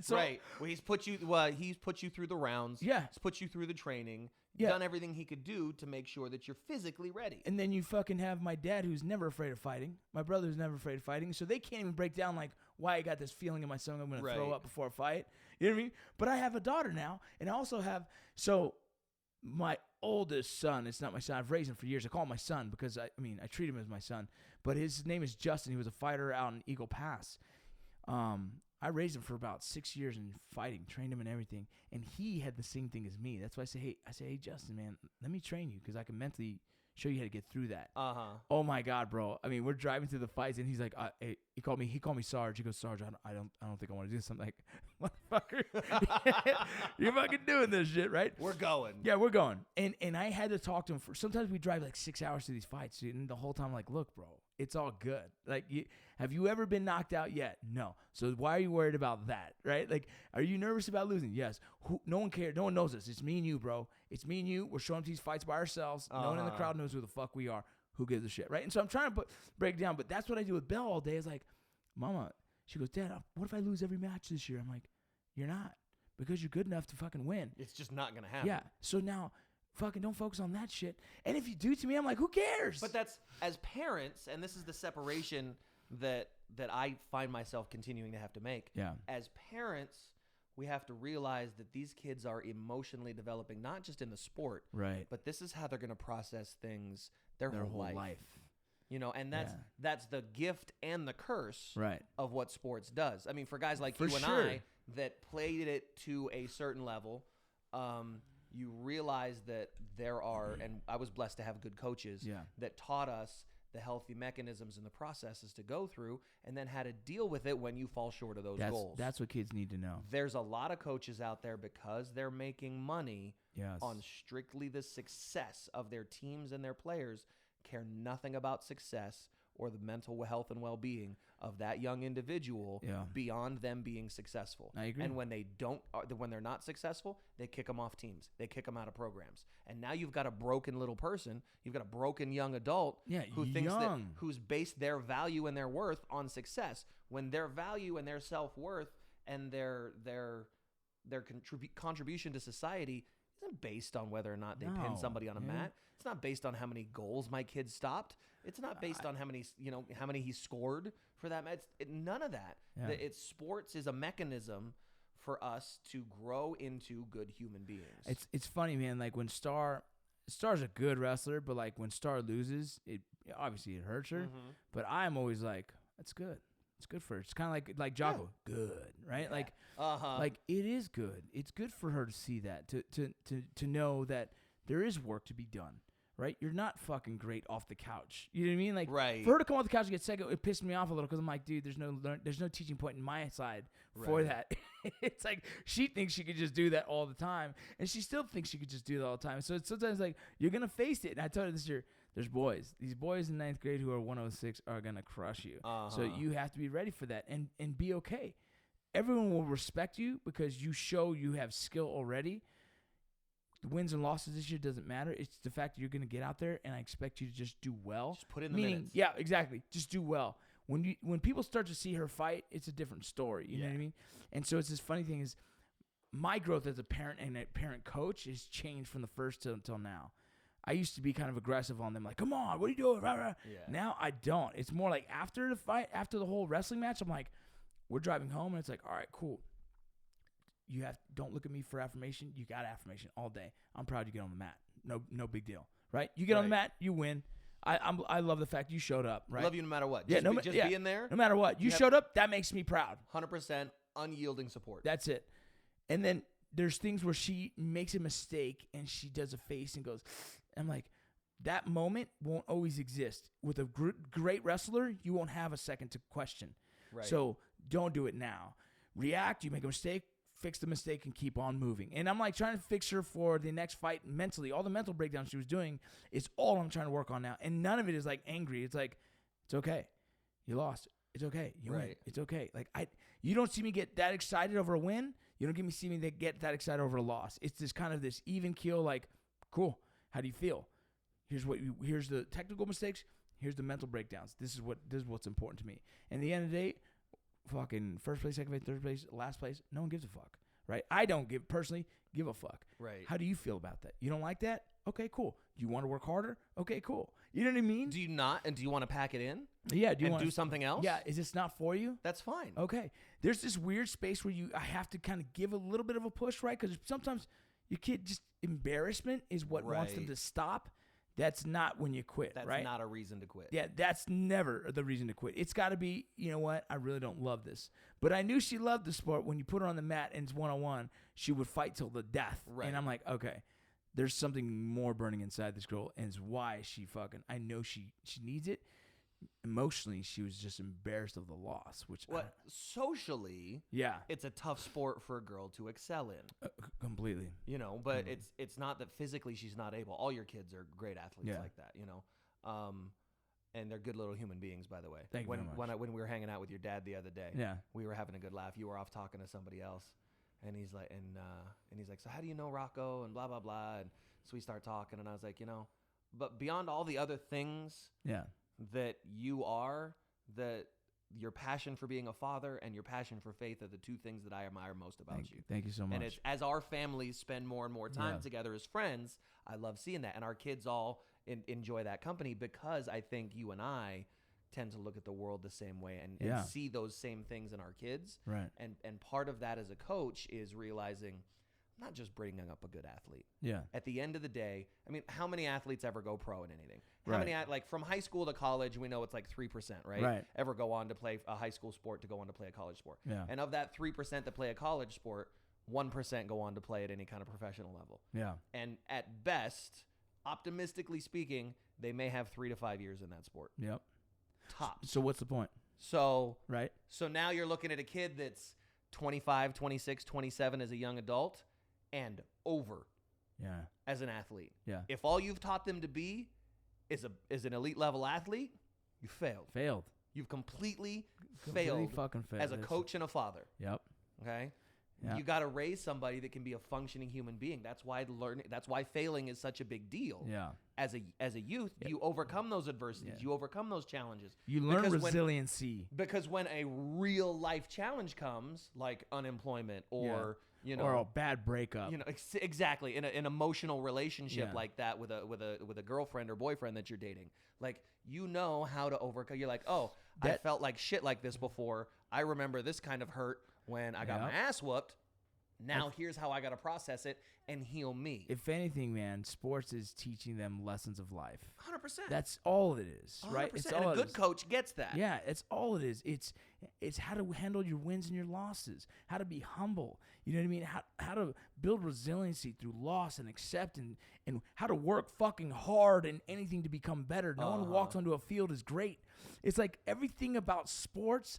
So, right. Well, he's put you through the rounds. Yeah. He's put you through the training. Yeah. Done everything he could do to make sure that you're physically ready. And then you fucking have my dad who's never afraid of fighting. My brother who's never afraid of fighting. So they can't even break down like why I got this feeling in my stomach I'm going to throw up before a fight. You know what I mean? But I have a daughter now, and I also have, so my oldest son, it's not my son, I've raised him for years. I call him my son because I treat him as my son. But his name is Justin. He was a fighter out in Eagle Pass. I raised him for about 6 years in fighting, trained him and everything, and he had the same thing as me. That's why I say, hey, Justin, man, let me train you because I can mentally show you how to get through that. Oh my God, bro! I mean, we're driving through the fights, and he's like, hey, he called me Sarge. He goes, Sarge, I don't think I want to do this. I'm like, motherfucker, you're fucking doing this shit, right? We're going. Yeah, we're going. And I had to talk to him sometimes we drive like 6 hours to these fights, dude, and the whole time I'm like, look, bro, it's all good. Like, have you ever been knocked out yet? No. So why are you worried about that, right? Like, are you nervous about losing? Yes. No one cares. No one knows us. It's me and you, bro. It's me and you. We're showing up these fights by ourselves. No one in the crowd knows who the fuck we are. Who gives a shit, right? And so I'm trying to break it down, but that's what I do with Belle all day is like, Mama, she goes, Dad, what if I lose every match this year? I'm like, you're not, because you're good enough to fucking win. It's just not going to happen. Yeah. So now fucking don't focus on that shit. And if you do to me, I'm like, who cares? But that's, as parents, and this is the separation that I find myself continuing to have to make. Yeah. As parents, we have to realize that these kids are emotionally developing, not just in the sport, right? But this is how they're going to process things their whole life. You know, and that's the gift and the curse, right, of what sports does. I mean, for guys like you and I that played it to a certain level, you realize that there are, and I was blessed to have good coaches that taught us the healthy mechanisms and the processes to go through, and then how to deal with it when you fall short of those goals. That's what kids need to know. There's a lot of coaches out there, because they're making money on strictly the success of their teams and their players, care nothing about success or the mental health and well-being of that young individual beyond them being successful. I agree. And when they're not successful, they kick them off teams. They kick them out of programs. And now you've got a broken little person. You've got a broken young adult who's based their value and their worth on success, when their value and their self-worth and their contribution to society isn't based on whether or not they pin somebody on a mat. It's not based on how many goals my kid stopped. It's not based on how many he scored for that match. None of that. Yeah. Sports is a mechanism for us to grow into good human beings. It's funny, man. Like when Star's a good wrestler, but like when Star loses, it obviously hurts her. Mm-hmm. But I'm always like, that's good. It's good for her. It's kind of like Jocko, good, right? Yeah. Like it is good. It's good for her to see that, to know that there is work to be done, right? You're not fucking great off the couch. You know what I mean? Like, right. For her to come off the couch and get second, it pissed me off a little because I'm like, dude, there's no teaching point in my side for that. It's like she thinks she could just do that all the time, and she still thinks she could just do that all the time. So it's sometimes like you're gonna face it. And I told her this year, there's boys. These boys in 9th grade who are 106 are gonna crush you. So you have to be ready for that and be okay. Everyone will respect you because you show you have skill already. The wins and losses this year doesn't matter. It's the fact that you're going to get out there, and I expect you to just do well. Just put in the minutes. Yeah, exactly. Just do well. When people start to see her fight, it's a different story. You know what I mean? And so it's this funny thing is my growth as a parent and a parent coach has changed from the first until now. I used to be kind of aggressive on them, like, come on, what are you doing? Rah, rah. Yeah. Now I don't. It's more like after the fight, after the whole wrestling match, I'm like, we're driving home, and it's like, all right, cool. Don't look at me for affirmation. You got affirmation all day. I'm proud you get on the mat. No big deal, right? You get on the mat, you win. I love the fact you showed up, right? Love you no matter what. Just being there. No matter what. You showed up, that makes me proud. 100% unyielding support. That's it. And then there's things where she makes a mistake and she does a face and goes, I'm like, that moment won't always exist. With a great wrestler, you won't have a second to question. Right. So don't do it now. React, you make a mistake, fix the mistake, and keep on moving. And I'm like trying to fix her for the next fight mentally. All the mental breakdowns she was doing is all I'm trying to work on now. And none of it is like angry. It's like, it's okay. You lost. It's okay. You win. It's okay. Like you don't see me get that excited over a win. You don't see me get that excited over a loss. It's this kind of this even keel, like, cool. How do you feel? Here's the technical mistakes. Here's the mental breakdowns. This is what's important to me. And at the end of the day, fucking first place, second place, third place, last place, no one gives a fuck, right? I don't personally give a fuck. Right. How do you feel about that? You don't like that? Okay, cool. Do you want to work harder? Okay, cool. You know what I mean? Do you not? And do you want to pack it in? Yeah. Do you want to do something else? Yeah. Is this not for you? That's fine. Okay. There's this weird space where I have to kind of give a little bit of a push, right? Because sometimes your kid just embarrassment is what wants them to stop. That's not when you quit, that's right? That's not a reason to quit. Yeah, that's never the reason to quit. It's got to be, you know what? I really don't love this. But I knew she loved the sport. When you put her on the mat and it's one-on-one, she would fight till the death. Right. And I'm like, okay, there's something more burning inside this girl, and it's why I know she needs it. Emotionally, she was just embarrassed of the loss, which socially, it's a tough sport for a girl to excel in. Completely, but it's not that physically she's not able. All your kids are great athletes like that, and they're good little human beings, by the way. Thank you very much. When we were hanging out with your dad the other day, we were having a good laugh. You were off talking to somebody else, and he's like, so how do you know Rocco and blah blah blah, and so we start talking, and I was like, but beyond all the other things, that you are, that your passion for being a father and your passion for faith are the two things that I admire most about you. Thank you so much. And it's, as our families spend more and more time together as friends, I love seeing that. And our kids all enjoy that company because I think you and I tend to look at the world the same way and see those same things in our kids. Right. And part of that as a coach is realizing I'm not just bringing up a good athlete. Yeah. At the end of the day, I mean, how many athletes ever go pro in anything? How many, like from high school to college, we know it's like 3%, right? Right. Ever go on to play a high school sport to go on to play a college sport. Yeah. And of that 3% that play a college sport, 1% go on to play at any kind of professional level. Yeah. And at best, optimistically speaking, they may have 3 to 5 years in that sport. Yep. Tops. So what's the point? So right. So now you're looking at a kid that's 25, 26, 27 as a young adult and over as an athlete. Yeah. If all you've taught them to be is an elite level athlete, you failed. You've completely failed as a coach and a father. Yep. Okay? Yeah. You got to raise somebody that can be a functioning human being. That's why failing is such a big deal. Yeah. As a youth, you overcome those adversities. You overcome those challenges. You learn resiliency. Because when a real life challenge comes, like unemployment or or a bad breakup, exactly, in an emotional relationship like that with a girlfriend or boyfriend that you're dating, like how to overcome. You're like, oh, I felt like shit like this before. I remember this kind of hurt when I got my ass whooped. Now here's how I got to process it and heal me. If anything, man, sports is teaching them lessons of life. 100%. That's all it is, right? It's all. And a good coach gets that. Yeah, it's all it is. It's how to handle your wins and your losses, how to be humble. You know what I mean? How to build resiliency through loss and accept and how to work fucking hard and anything to become better. No one walks onto a field is great. It's like everything about sports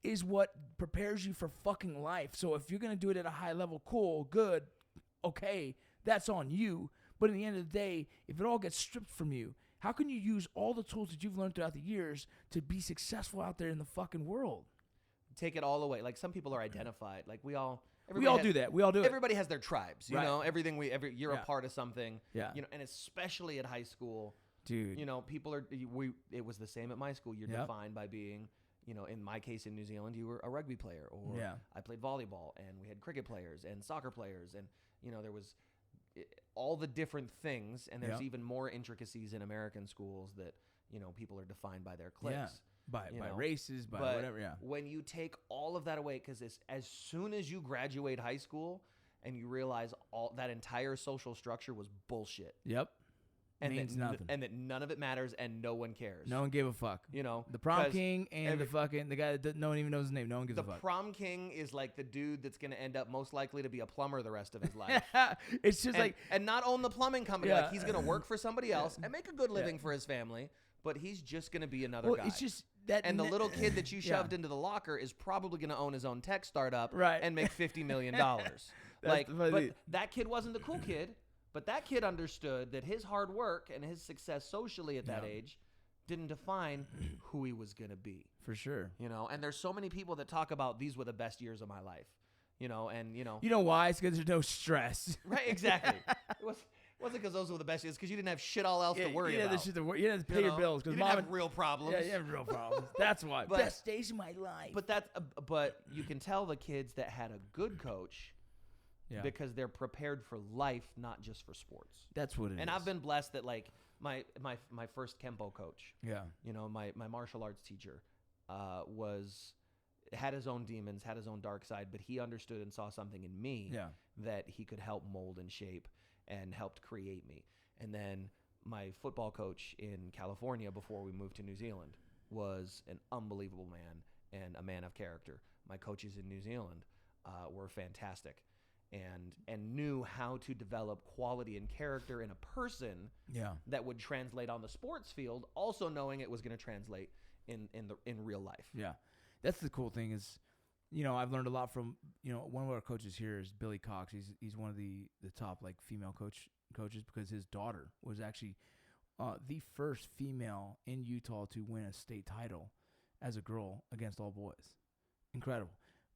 is what prepares you for fucking life. So if you're going to do it at a high level, cool, good, okay, that's on you. But in the end of the day, if it all gets stripped from you, how can you use all the tools that you've learned throughout the years to be successful out there in the fucking world? Take it all away. Like some people are identified. Like we all do that. We all do it. Everybody has their tribes, you know, you're a part of something, and especially at high school, dude, people are, it was the same at my school. You're defined by being, in my case in New Zealand, you were a rugby player, or I played volleyball, and we had cricket players and soccer players, and there was all the different things, and there's even more intricacies in American schools that people are defined by their cliques, by races, by whatever. Yeah. When you take all of that away, because as soon as you graduate high school and you realize all that entire social structure was bullshit. Yep. And means nothing. And that none of it matters and no one cares. No one gave a fuck. The prom king and the guy that no one even knows his name. No one gives a fuck. The prom king is like the dude that's going to end up most likely to be a plumber the rest of his life. It's just and not own the plumbing company. Like he's going to work for somebody else and make a good living for his family, but he's just going to be another guy. It's just that. And the little kid that you shoved into the locker is probably going to own his own tech startup and make $50 million. But that kid wasn't the cool kid. But that kid understood that his hard work and his success socially at that age didn't define who he was going to be. For sure. And there's so many people that talk about these were the best years of my life, and. You know why? It's because there's no stress. Right, exactly. It wasn't because those were the best years, because you didn't have shit all else to worry about. You didn't have to pay your bills. You didn't have real problems. Yeah, you have real problems. That's why. Best days of my life. But you can tell the kids that had a good coach. Yeah. Because they're prepared for life, not just for sports. That's what it is. And I've been blessed that like my first Kempo coach, my martial arts teacher, had his own demons, had his own dark side, but he understood and saw something in me that he could help mold and shape and helped create me. And then my football coach in California before we moved to New Zealand was an unbelievable man and a man of character. My coaches in New Zealand were fantastic. And knew how to develop quality and character in a person that would translate on the sports field, also knowing it was going to translate in real life. Yeah. That's the cool thing is, I've learned a lot from, one of our coaches here is Billy Cox. He's one of the top like female coaches because his daughter was actually the first female in Utah to win a state title as a girl against all boys. Incredible.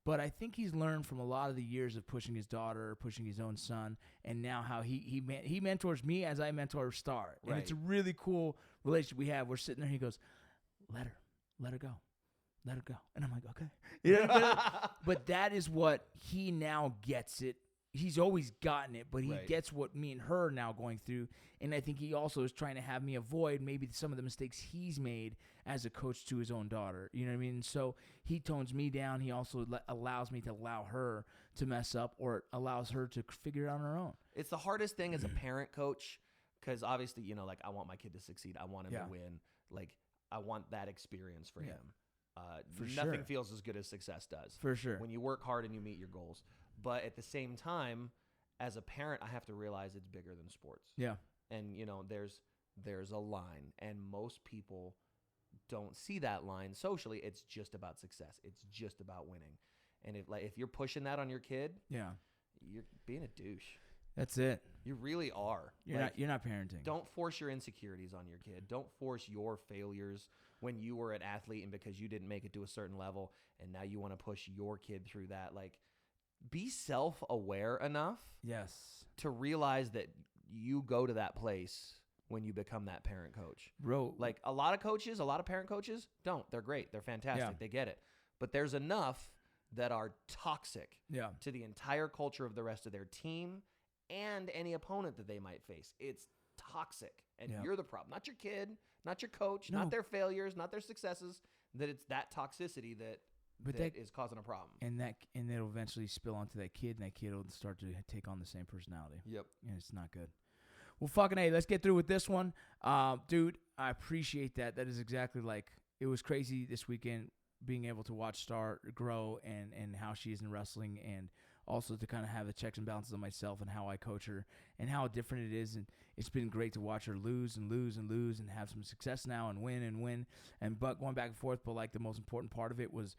But I think he's learned from a lot of the years of pushing his daughter, pushing his own son, and now how he mentors me as I mentor Star. And it's a really cool relationship we have. We're sitting there, he goes, let her go. And I'm like, okay. But that is what he now gets it. He's always gotten it, but he gets what me and her are now going through. And I think he also is trying to have me avoid maybe some of the mistakes he's made as a coach to his own daughter. You know what I mean? So he tones me down. He also allows me to allow her to mess up or allows her to figure it out on her own. It's the hardest thing as a parent coach because obviously, like I want my kid to succeed. I want him to win. Like I want that experience for him. Nothing feels as good as success does. For sure. When you work hard and you meet your goals. But at the same time, as a parent, I have to realize it's bigger than sports. Yeah. And, there's a line, and most people don't see that line socially. It's just about success. It's just about winning. And if you're pushing that on your kid, you're being a douche. That's it. You really are. You're not parenting. Don't force your insecurities on your kid. Don't force your failures when you were an athlete and because you didn't make it to a certain level and now you want to push your kid through that. Like, be self-aware enough to realize that you go to that place when you become that parent coach. Bro. Like, a lot of parent coaches don't. They're great. They're fantastic. Yeah. They get it. But there's enough that are toxic to the entire culture of the rest of their team and any opponent that they might face. It's toxic. And you're the problem. Not your kid, not your coach, not their failures, not their successes. That it's that toxicity that is causing a problem. And it'll eventually spill onto that kid, and that kid will start to take on the same personality. Yep. And it's not good. Well, fucking A, let's get through with this one. Dude, I appreciate that. That is exactly like, it was crazy this weekend being able to watch Star grow and how she is in wrestling, and also to kind of have the checks and balances on myself and how I coach her and how different it is. And it's been great to watch her lose and lose and lose and have some success now and win. And but going back and forth, but like the most important part of it was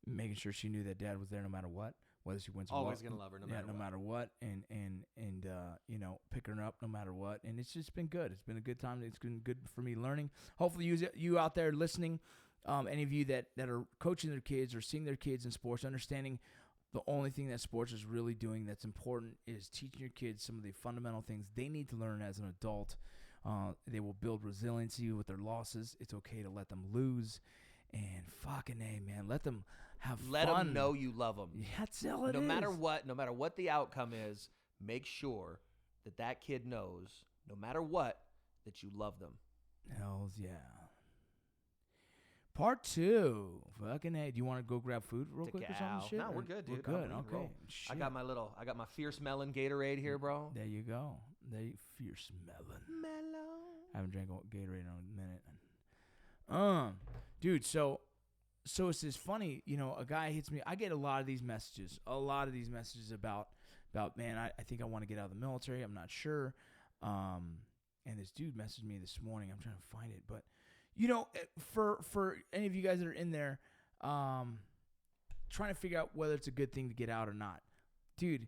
making sure she knew that Dad was there no matter what, whether she wins or always gonna love her no matter what. And you know, picking her up no matter what. And it's just been good. It's been a good time. It's been good for me learning. Hopefully you out there listening, any of you that are coaching their kids or seeing their kids in sports, understanding the only thing that sports is really doing that's important is teaching your kids some of the fundamental things they need to learn as an adult. They will build resiliency with their losses. It's okay to let them lose. And fucking A, man, let them have fun. Let them know you love them. Yeah, that's all it is. No matter what the outcome is, make sure that kid knows, no matter what, that you love them. Hells yeah. Part 2. Fucking A. Do you want to go grab food real quick or something? Shit? No, we're good, dude. We're good. Okay. I got my fierce melon Gatorade here, bro. There you go. Fierce melon. I haven't drank Gatorade in a minute. Dude, so it's just funny, you know, a guy hits me. I get a lot of these messages about man, I think I want to get out of the military. I'm not sure. And this dude messaged me this morning. I'm trying to find it, but you know, for any of you guys that are in there, trying to figure out whether it's a good thing to get out or not, dude,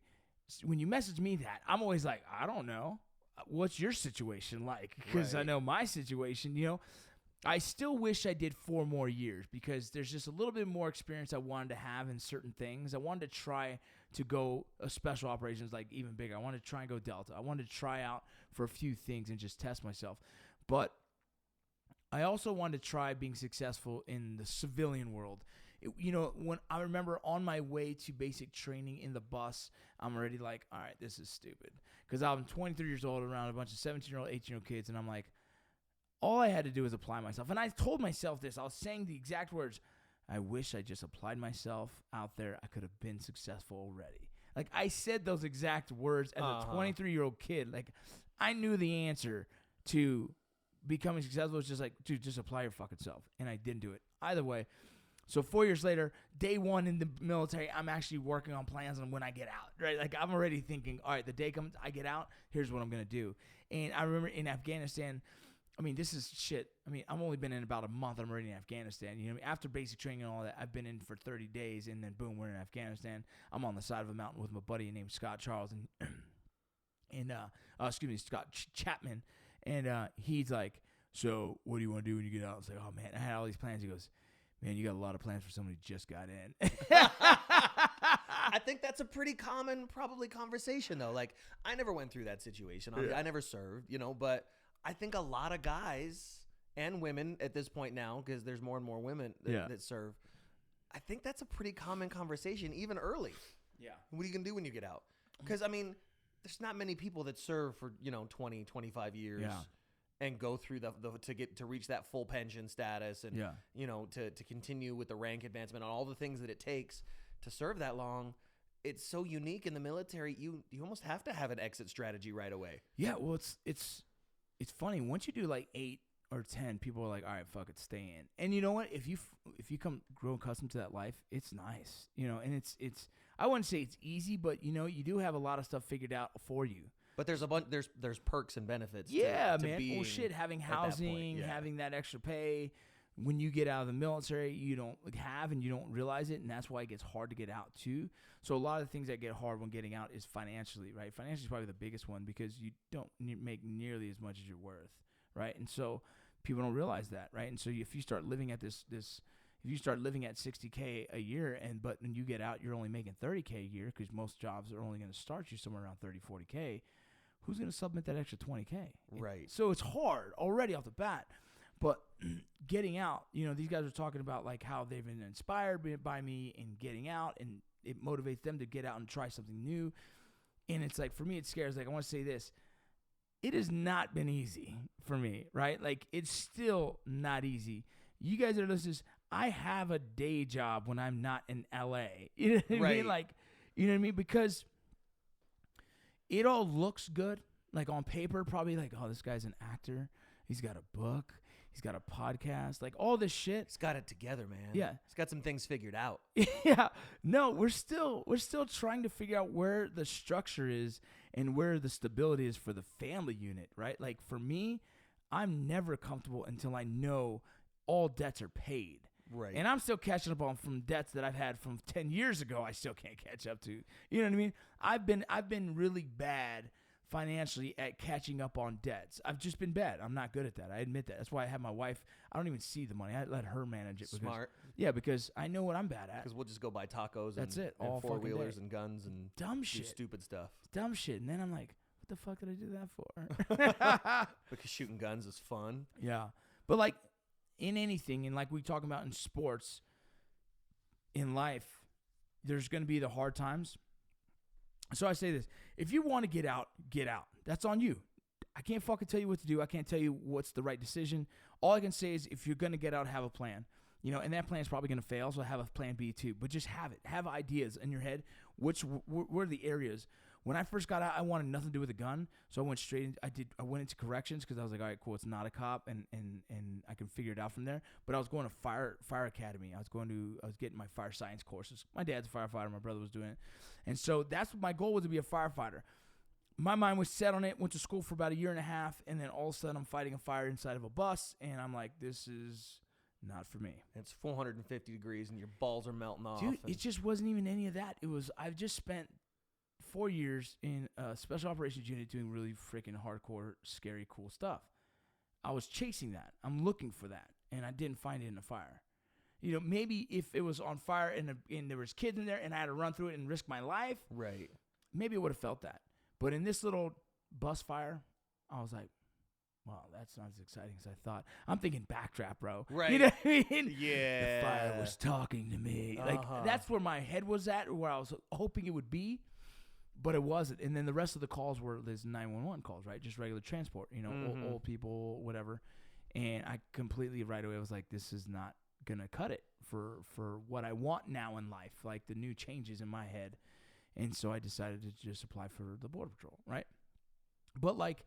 when you message me that, I'm always like, I don't know. What's your situation like? Because I know my situation, you know. I still wish I did 4 more years because there's just a little bit more experience I wanted to have in certain things. I wanted to try to go special operations, like even bigger. I wanted to try and go Delta. I wanted to try out for a few things and just test myself. But I also wanted to try being successful in the civilian world. You know, when I remember on my way to basic training in the bus, I'm already like, all right, this is stupid. Because I'm 23 years old around a bunch of 17-year-old, 18-year-old kids, and I'm like, all I had to do was apply myself. And I told myself this. I was saying the exact words. I wish I just applied myself out there. I could have been successful already. Like, I said those exact words as a 23-year-old kid. Like, I knew the answer to becoming successful was just like, dude, just apply your fucking self. And I didn't do it. Either way. So 4 years later, day 1 in the military, I'm actually working on plans on when I get out, right? Like, I'm already thinking, all right, the day comes, I get out, here's what I'm going to do. And I remember in Afghanistan, I mean, this is shit. I mean, I've only been in about a month. I'm already in Afghanistan. You know, after basic training and all that, I've been in for 30 days, and then boom, we're in Afghanistan. I'm on the side of a mountain with my buddy named Scott Charles Scott Chapman, and he's like, "So, what do you want to do when you get out?" I was like, "Oh man, I had all these plans." He goes, "Man, you got a lot of plans for somebody who just got in." I think that's a pretty common, probably conversation though. Like, I never went through that situation. I never served, you know, but I think a lot of guys and women at this point now, because there's more and more women that serve, I think that's a pretty common conversation, even early. Yeah. What are you going to do when you get out? Because, I mean, there's not many people that serve for, 20, 25 years and go through to reach that full pension status and, to continue with the rank advancement and all the things that it takes to serve that long. It's so unique in the military. You almost have to have an exit strategy right away. Yeah, well, it's funny. Once you do like 8 or 10, people are like, all right, fuck it, stay in. And you know what? If you grow accustomed to that life, it's nice, and it's I wouldn't say it's easy, but you do have a lot of stuff figured out for you. But there's a bunch. There's perks and benefits. Yeah, to man. Being having housing, having that extra pay. When you get out of the military, you don't have and you don't realize it, and that's why it gets hard to get out too. So a lot of the things that get hard when getting out is financially, right? Financially is probably the biggest one because you don't make nearly as much as you're worth, right? And so people don't realize that, right? And so if you start living at if you start living at $60K a year, but when you get out, you're only making $30K a year because most jobs are only going to start you somewhere around $30-40K. Who's going to submit that extra $20K? Right. So it's hard already off the bat. But getting out, these guys are talking about like how they've been inspired by me in getting out, and it motivates them to get out and try something new. And it's like, for me, it scares. Like, I want to say this. It has not been easy for me, right? Like, it's still not easy. You guys are listening. I have a day job when I'm not in LA. You know what I mean? Like, you know what I mean? Because it all looks good. Like, on paper, probably like, oh, this guy's an actor. He's got a book. He's got a podcast, like all this shit. He's got it together, man. Yeah. He's got some things figured out. Yeah. No, we're still trying to figure out where the structure is and where the stability is for the family unit, right? Like for me, I'm never comfortable until I know all debts are paid. Right. And I'm still catching up on from debts that I've had from 10 years ago. I still can't catch up to. You know what I mean? I've been really bad financially at catching up on debts. I've just been bad. I'm not good at that. I admit that. That's why I have my wife. I don't even see the money. I let her manage it. Smart. Because I know what I'm bad at. Because we'll just go buy tacos. That's and, it. All and four-wheelers and guns and dumb shit. Do stupid stuff. Dumb shit. And then I'm like, what the fuck did I do that for? Because shooting guns is fun. Yeah. But like in anything, and like we talk about in sports, in life, there's going to be the hard times. So I say this, if you want to get out, get out. That's on you. I can't fucking tell you what to do. I can't tell you what's the right decision. All I can say is if you're going to get out, have a plan. And that plan is probably going to fail, so have a plan B too. But just have it. Have ideas in your head. Where are the areas? When I first got out, I wanted nothing to do with a gun, so I went straight in. I went into corrections because I was like, all right, cool, it's not a cop, and I can figure it out from there. But I was going to fire academy. I was getting my fire science courses. My dad's a firefighter. My brother was doing it, and so that's what my goal was, to be a firefighter. My mind was set on it. Went to school for about a year and a half, and then all of a sudden I'm fighting a fire inside of a bus, and I'm like, this is not for me. It's 450 degrees, and your balls are melting off. Dude, it just wasn't even any of that. I've just spent 4 years in a special operations unit doing really freaking hardcore, scary, cool stuff. I was chasing that. I'm looking for that, and I didn't find it in a fire. Maybe if it was on fire and there was kids in there and I had to run through it and risk my life, right? Maybe I would have felt that. But in this little bus fire, I was like, wow, that's not as exciting as I thought. I'm thinking backdraft, bro. Right. You know what I mean? Yeah. The fire was talking to me. Like, that's where my head was at, where I was hoping it would be. But it wasn't. And then the rest of the calls were these 911 calls, right? Just regular transport, old people, whatever. And I completely right away was like, this is not going to cut it for what I want now in life, like the new changes in my head. And so I decided to just apply for the Border Patrol, right? But like,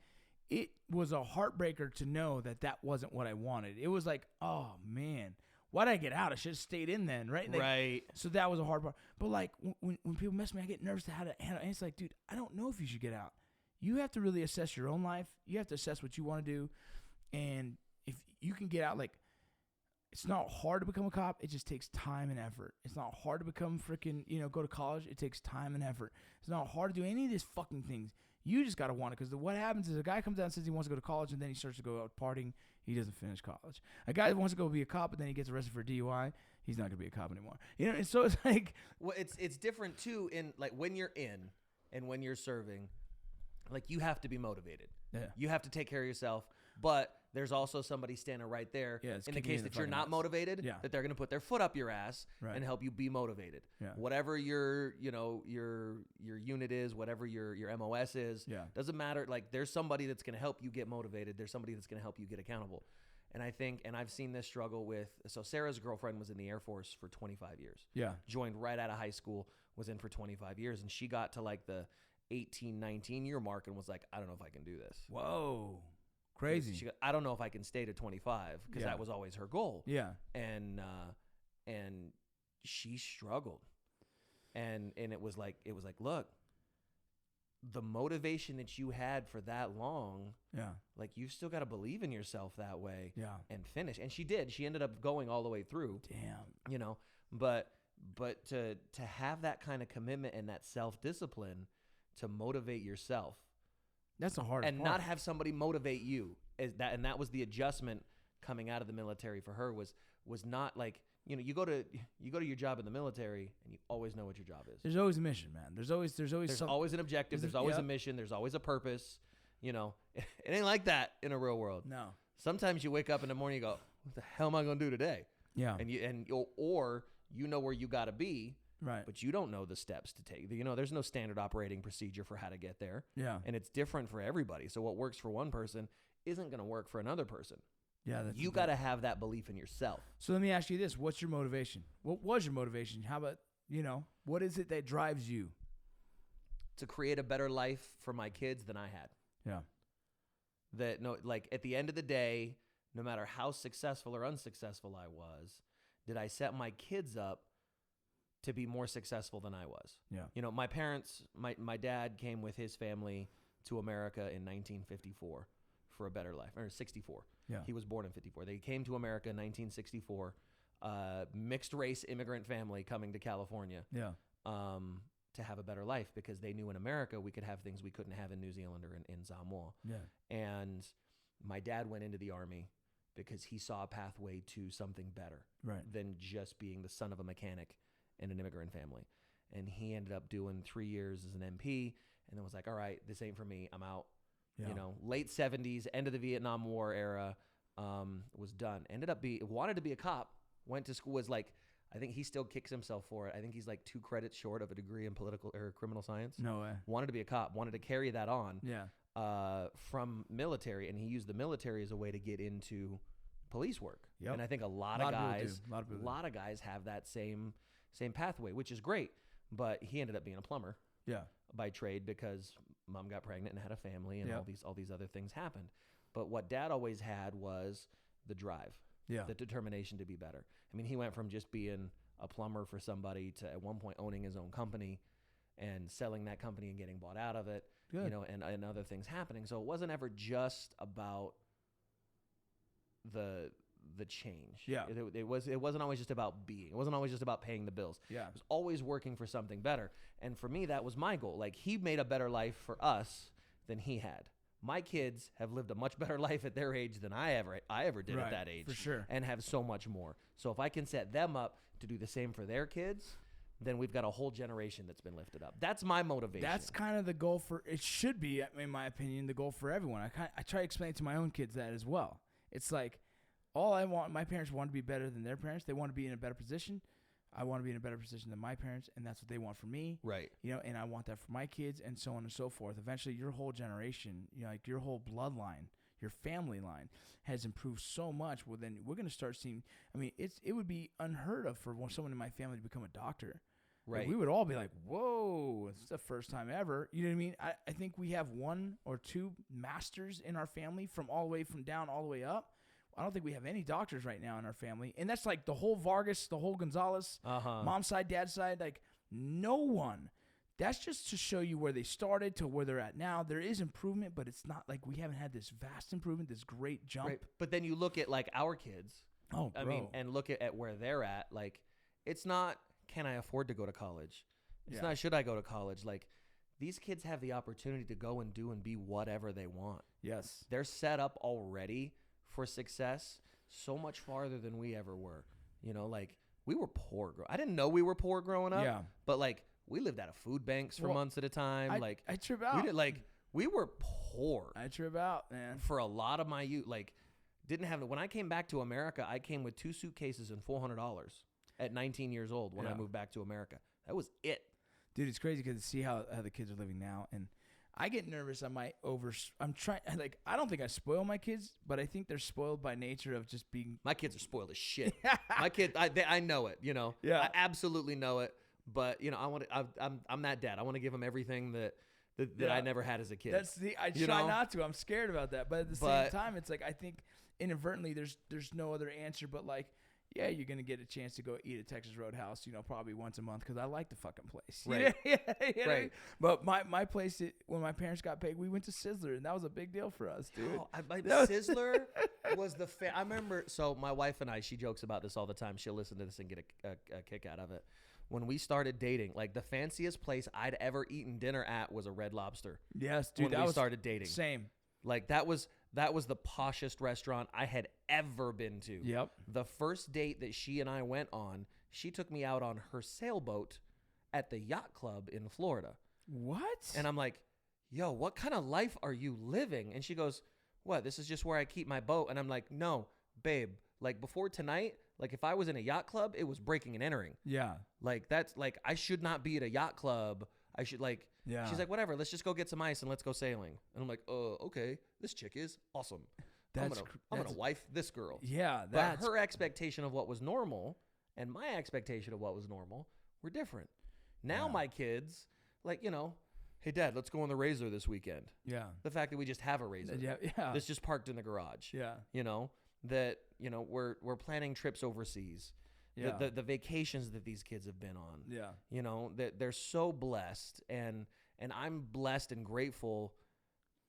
it was a heartbreaker to know that wasn't what I wanted. It was like, oh man, why did I get out? I should have stayed in then, right? Right. So that was a hard part. But like when people mess with me, I get nervous to how to handle it. And it's like, dude, I don't know if you should get out. You have to really assess your own life. You have to assess what you want to do. And if you can get out, like, it's not hard to become a cop. It just takes time and effort. It's not hard to become freaking, go to college. It takes time and effort. It's not hard to do any of these fucking things. You just got to want it, because what happens is a guy comes out and says he wants to go to college, and then he starts to go out partying. He doesn't finish college. A guy that wants to go be a cop, but then he gets arrested for DUI. He's not going to be a cop anymore. And so it's like... Well, it's different, too, in like when you're in and when you're serving. Like, you have to be motivated. Yeah. You have to take care of yourself. But there's also somebody standing right there in the case that you're not motivated, that they're going to put their foot up your ass and help you be motivated. Yeah. Whatever your unit is, whatever your MOS is, doesn't matter. Like, there's somebody that's going to help you get motivated. There's somebody that's going to help you get accountable. And I think, and I've seen this struggle with, so Sarah's girlfriend was in the Air Force for 25 years. Yeah. Joined right out of high school, was in for 25 years. And she got to like the 18, 19 year mark and was like, I don't know if I can do this. Whoa. Crazy. She goes, I don't know if I can stay to 25, because that was always her goal. Yeah. And she struggled. And it was like, look, the motivation that you had for that long, yeah, like you still got to believe in yourself that way, yeah, and finish. And she did. She ended up going all the way through. Damn. You know, but to have that kind of commitment and that self-discipline to motivate yourself, that's a hard and part. not have somebody motivate you. And that was the adjustment coming out of the military for her, was not like, you know, you go to your job in the military and you always know what your job is. There's always a mission, man. There's always always an objective. There's always a mission. There's always a purpose. You know, it ain't like that in a real world. No. Sometimes you wake up in the morning, you go, what the hell am I going to do today? Yeah. Or you know where you got to be, right, but you don't know the steps to take. You know, there's no standard operating procedure for how to get there. Yeah. And it's different for everybody. So what works for one person isn't going to work for another person. Yeah, you got to have that belief in yourself. So let me ask you this. What's your motivation? What was your motivation? How about, you know, what is it that drives you? To create a better life for my kids than I had. Yeah. That, no, like at the end of the day, no matter how successful or unsuccessful I was, did I set my kids up to be more successful than I was? Yeah. You know, my parents, my dad came with his family to America in 1954 for a better life, or 64. Yeah. He was born in 54. They came to America in 1964, mixed race immigrant family coming to California. Yeah. To have a better life, because they knew in America we could have things we couldn't have in New Zealand or in Samoa. Yeah. And my dad went into the Army because he saw a pathway to something better, right, than just being the son of a mechanic in an immigrant family. And he ended up doing 3 years as an MP, and then was like, all right, this ain't for me. I'm out. Yeah. You know, late 70s, end of the Vietnam War era, was done. Wanted to be a cop, went to school, was like, I think he still kicks himself for it. I think he's like 2 credits short of a degree in political or criminal science. No way. Wanted to be a cop, wanted to carry that on. Yeah. From military, and he used the military as a way to get into police work. Yep. And I think a lot of guys have that same pathway, which is great. But he ended up being a plumber. Yeah. By trade, because mom got pregnant and had a family, and Yep. all these other things happened. But what dad always had was the drive. Yeah. The determination to be better. I mean, he went from just being a plumber for somebody to at one point owning his own company and selling that company and getting bought out of it. Good. You know, and other things happening. So it wasn't ever just about the change. Yeah. It wasn't always just about being. It wasn't always just about paying the bills. Yeah. It was always working for something better. And for me, that was my goal. Like, he made a better life for us than he had. My kids have lived a much better life at their age than I ever did at that age. For sure. And have so much more. So if I can set them up to do the same for their kids, then we've got a whole generation that's been lifted up. That's my motivation. That's kind of the goal for, it should be, in my opinion, the goal for everyone. I try to explain to my own kids that as well. It's like, all I want, my parents want to be better than their parents. They want to be in a better position. I want to be in a better position than my parents, and that's what they want for me. Right. You know, and I want that for my kids, and so on and so forth. Eventually, your whole generation, you know, like your whole bloodline, your family line has improved so much. Well, then we're going to start seeing, I mean, it would be unheard of for someone in my family to become a doctor. Right. Like, we would all be like, whoa, it's the first time ever. You know what I mean? I think we have 1 or 2 masters in our family from all the way from down all the way up. I don't think we have any doctors right now in our family. And that's like the whole Vargas, the whole Gonzalez, mom's side, dad's side, like no one. That's just to show you where they started to where they're at now. There is improvement, but it's not like we haven't had this vast improvement, this great jump. Right. But then you look at like our kids. Oh, bro. I mean, and look at where they're at. Like, it's not, can I afford to go to college? It's not, should I go to college? Like, these kids have the opportunity to go and do and be whatever they want. Yes. They're set up already for success so much farther than we ever were. You know, like, we were poor. I didn't know we were poor growing up. Yeah. But like, we lived out of food banks for months at a time. I trip out. We were poor. I trip out, man. For a lot of my youth, like, didn't have, when I came back to America, I came with 2 suitcases and $400 at 19 years old when I moved back to America. That was it. Dude, it's crazy because to see how the kids are living now, and I get nervous. I'm trying, like, I don't think I spoil my kids, but I think they're spoiled by nature of just being. My kids are spoiled as shit. My kids, I know it, you know. Yeah. I absolutely know it. But, you know, I'm that dad. I want to give them everything that I never had as a kid. I try not to. I'm scared about that. But at the same time, it's like, I think inadvertently there's no other answer but like, yeah, you're going to get a chance to go eat at Texas Roadhouse, probably once a month because I like the fucking place. Right. Right. But my place, when my parents got paid, we went to Sizzler, and that was a big deal for us, dude. Oh, Sizzler was the I remember, so my wife and I, she jokes about this all the time. She'll listen to this and get a kick out of it. When we started dating, like the fanciest place I'd ever eaten dinner at was a Red Lobster. Yes, dude. When we started dating. Same. Like that was the poshest restaurant I had ever been to. Yep. The first date that she and I went on, she took me out on her sailboat at the yacht club in Florida. What? And I'm like, yo, what kind of life are you living? And she goes, what? This is just where I keep my boat. And I'm like, no, babe, like before tonight, like if I was in a yacht club, it was breaking and entering. Yeah. Like that's like, I should not be at a yacht club. I should like, yeah. She's like, whatever, let's just go get some ice and let's go sailing. And I'm like, okay, this chick is awesome. I'm gonna wife this girl. Yeah. But her expectation of what was normal and my expectation of what was normal were different. Now my kids, like, hey, Dad, let's go on the Razor this weekend. Yeah. The fact that we just have a Razor. Yeah. That's just parked in the garage. Yeah. That, we're planning trips overseas. Yeah. The vacations that these kids have been on. Yeah. That they're so blessed. And I'm blessed and grateful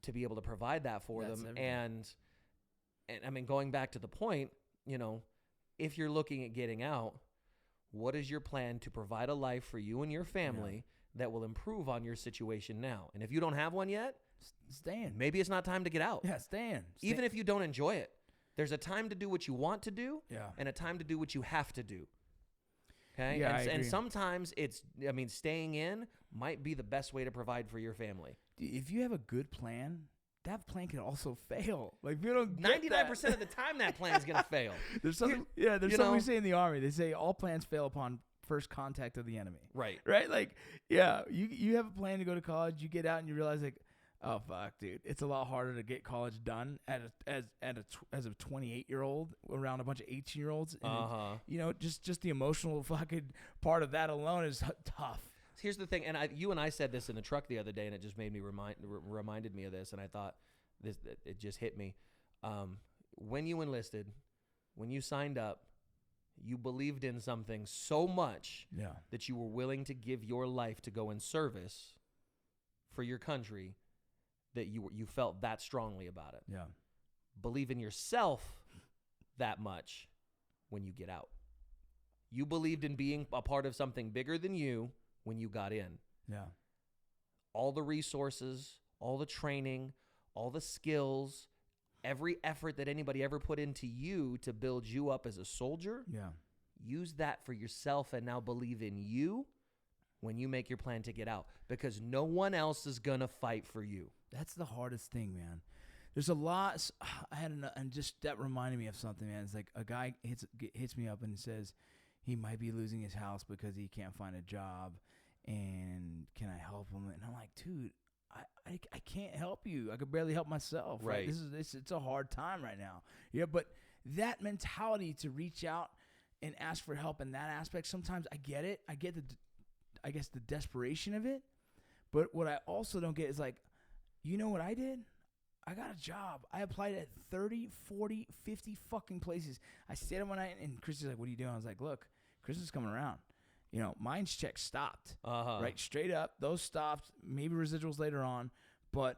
to be able to provide that for them. Everything. And I mean, going back to the point, if you're looking at getting out, what is your plan to provide a life for you and your family that will improve on your situation now? And if you don't have one yet, stay in. Maybe it's not time to get out. Yeah, stay in. Even if you don't enjoy it, there's a time to do what you want to do and a time to do what you have to do. Okay? Yeah, and sometimes staying in might be the best way to provide for your family. If you have a good plan, that plan can also fail. Like if you don't 99% of the time that plan is going to fail. There's something we say in the Army. They say all plans fail upon first contact of the enemy. Right. Like, yeah, you have a plan to go to college, you get out and you realize like, oh fuck, dude, it's a lot harder to get college done as a 28-year-old around a bunch of 18-year-olds. Just the emotional fucking part of that alone is tough. Here's the thing, and you and I said this in the truck the other day, and it just made me reminded me of this, and I thought it just hit me. When you enlisted, when you signed up, you believed in something so much that you were willing to give your life to go in service for your country, that you felt that strongly about it. Yeah. Believe in yourself that much when you get out. You believed in being a part of something bigger than you when you got in. Yeah. All the resources, all the training, all the skills, every effort that anybody ever put into you to build you up as a soldier. Yeah. Use that for yourself and now believe in you when you make your plan to get out, because no one else is going to fight for you. That's the hardest thing, man. There's a lot. And just that reminded me of something, man. It's like a guy hits me up and says he might be losing his house because he can't find a job, and can I help him? And I'm like, dude, I can't help you. I could barely help myself. Right. It's a hard time right now. Yeah, but that mentality to reach out and ask for help in that aspect, sometimes I get it. I get the desperation of it. But what I also don't get is like, you know what I did? I got a job. I applied at 30, 40, 50 fucking places. I stayed up one night, and Chris is like, what are you doing? I was like, look, Christmas is coming around. Mine's check stopped. Right? Straight up. Those stopped. Maybe residuals later on. But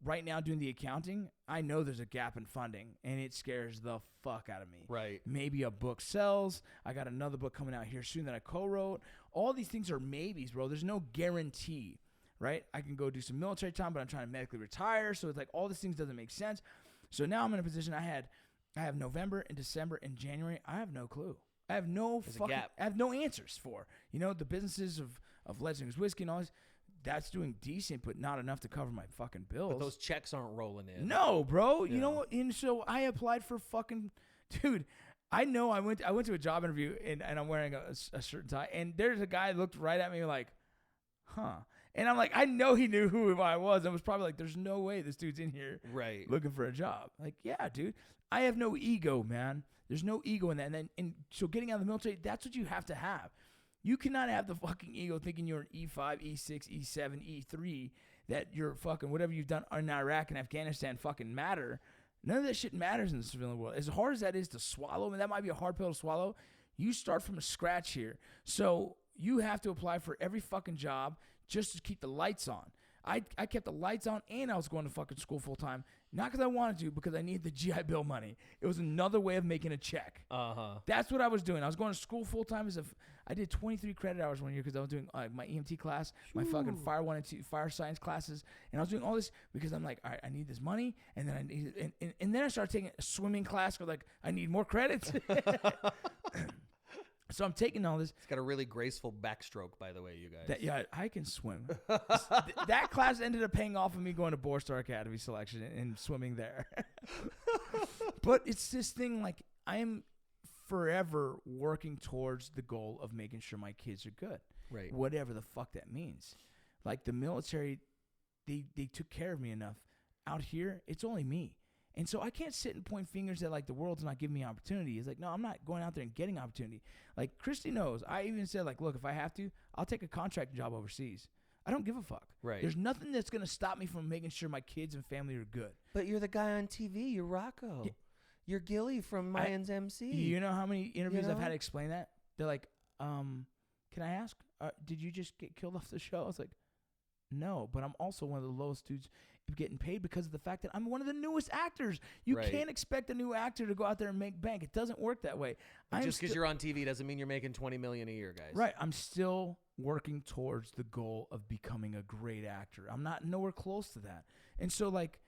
right now doing the accounting, I know there's a gap in funding, and it scares the fuck out of me. Right. Maybe a book sells. I got another book coming out here soon that I co-wrote. All these things are maybes, bro. There's no guarantee, right? I can go do some military time, but I'm trying to medically retire. So it's like all these things doesn't make sense. So now I'm in a position I have November and December and January. I have no clue. I have no I have no answers for. The businesses of Legends Whiskey and all this, that's doing decent, but not enough to cover my fucking bills. But those checks aren't rolling in. No, bro. You know what? And so I applied for fucking, dude. I know I went to a job interview and I'm wearing a shirt and tie, and there's a guy looked right at me like, huh. And I'm like, I know he knew who I was. I was probably like, there's no way this dude's in here looking for a job. Like, yeah, dude. I have no ego, man. There's no ego in that. And so getting out of the military, that's what you have to have. You cannot have the fucking ego thinking you're an E5, E6, E7, E3, that you're fucking whatever you've done in Iraq and Afghanistan fucking matter. None of that shit matters in the civilian world. As hard as that is to swallow, and that might be a hard pill to swallow, you start from a scratch here. So you have to apply for every fucking job just to keep the lights on. I kept the lights on, and I was going to fucking school full time. Not because I wanted to, because I needed the GI Bill money. It was another way of making a check. That's what I was doing. I was going to school full time. I did 23 credit hours one year because I was doing my EMT class, my fucking fire science classes, and I was doing all this because I'm like, all right, I need this money, and then and then I started taking a swimming class because like I need more credits. So I'm taking all this. It's got a really graceful backstroke, by the way, you guys. Yeah, I can swim. That class ended up paying off of me going to Borstar Academy selection and swimming there. But it's this thing, like, I am forever working towards the goal of making sure my kids are good. Right. Whatever the fuck that means. Like, the military, they took care of me enough. Out here, it's only me. And so I can't sit and point fingers at, like, the world's not giving me opportunity. It's like, no, I'm not going out there and getting opportunity. Like, Christy knows. I even said, like, look, if I have to, I'll take a contract job overseas. I don't give a fuck. Right. There's nothing that's going to stop me from making sure my kids and family are good. But you're the guy on TV. You're Rocco. Yeah. You're Gilly from Mayans MC. You know how many interviews I've had to explain that? They're like, can I ask, did you just get killed off the show? I was like, no, but I'm also one of the lowest dudes getting paid because of the fact that I'm one of the newest actors. You can't expect a new actor to go out there and make bank. It doesn't work that way. Just because you're on TV doesn't mean you're making $20 million a year, guys. Right. I'm still working towards the goal of becoming a great actor. I'm not nowhere close to that. And so, like,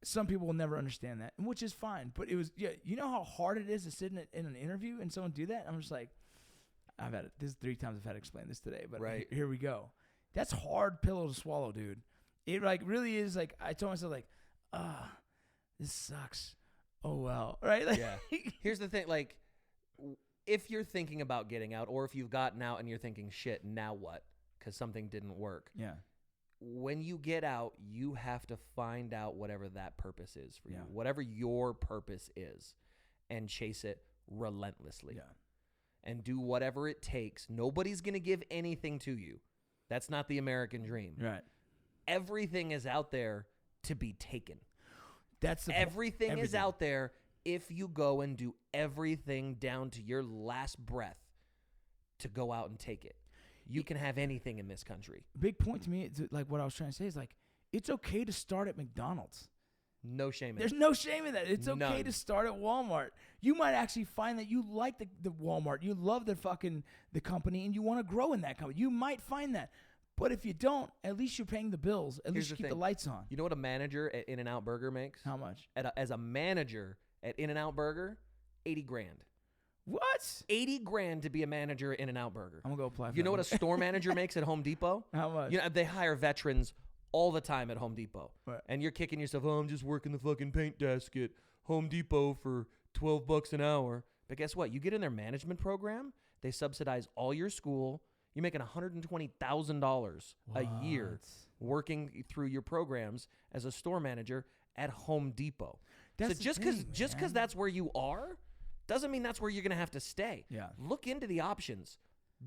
some people will never understand that, which is fine. But it was, you know how hard it is to sit in an interview and someone do that? I'm just like, I've had it. This is 3 times I've had to explain this today, but here we go. That's hard pillow to swallow, dude. It like really is. Like, I told myself, like, this sucks. Oh well, right? Like, yeah. Here's the thing, like, if you're thinking about getting out, or if you've gotten out and you're thinking, shit, now what? Because something didn't work. Yeah. When you get out, you have to find out whatever that purpose is for you, whatever your purpose is, and chase it relentlessly. Yeah. And do whatever it takes. Nobody's gonna give anything to you. That's not the American dream. Right. Everything is out there to be taken. That's the everything is out there if you go and do everything down to your last breath to go out and take it. You can have anything in this country. Big point to me, like what I was trying to say is like, it's okay to start at McDonald's. No shame in There's no shame in that. It's okay to start at Walmart. You might actually find that you like the Walmart. You love the company and you want to grow in that company. You might find that. But if you don't, at least you're paying the bills. At least you keep the lights on. You know what a manager at In-N-Out Burger makes? How much? As a manager at In-N-Out Burger, $80,000. What? $80,000 to be a manager at In-N-Out Burger. I'm gonna go apply for You know what a store manager makes at Home Depot? How much? You know, they hire veterans all the time at Home Depot. Right. And you're kicking yourself, I'm just working the fucking paint desk at Home Depot for $12 an hour. But guess what? You get in their management program, they subsidize all your school. You're making $120,000 a year working through your programs as a store manager at Home Depot. So just because that's where you are doesn't mean that's where you're going to have to stay. Yeah. Look into the options.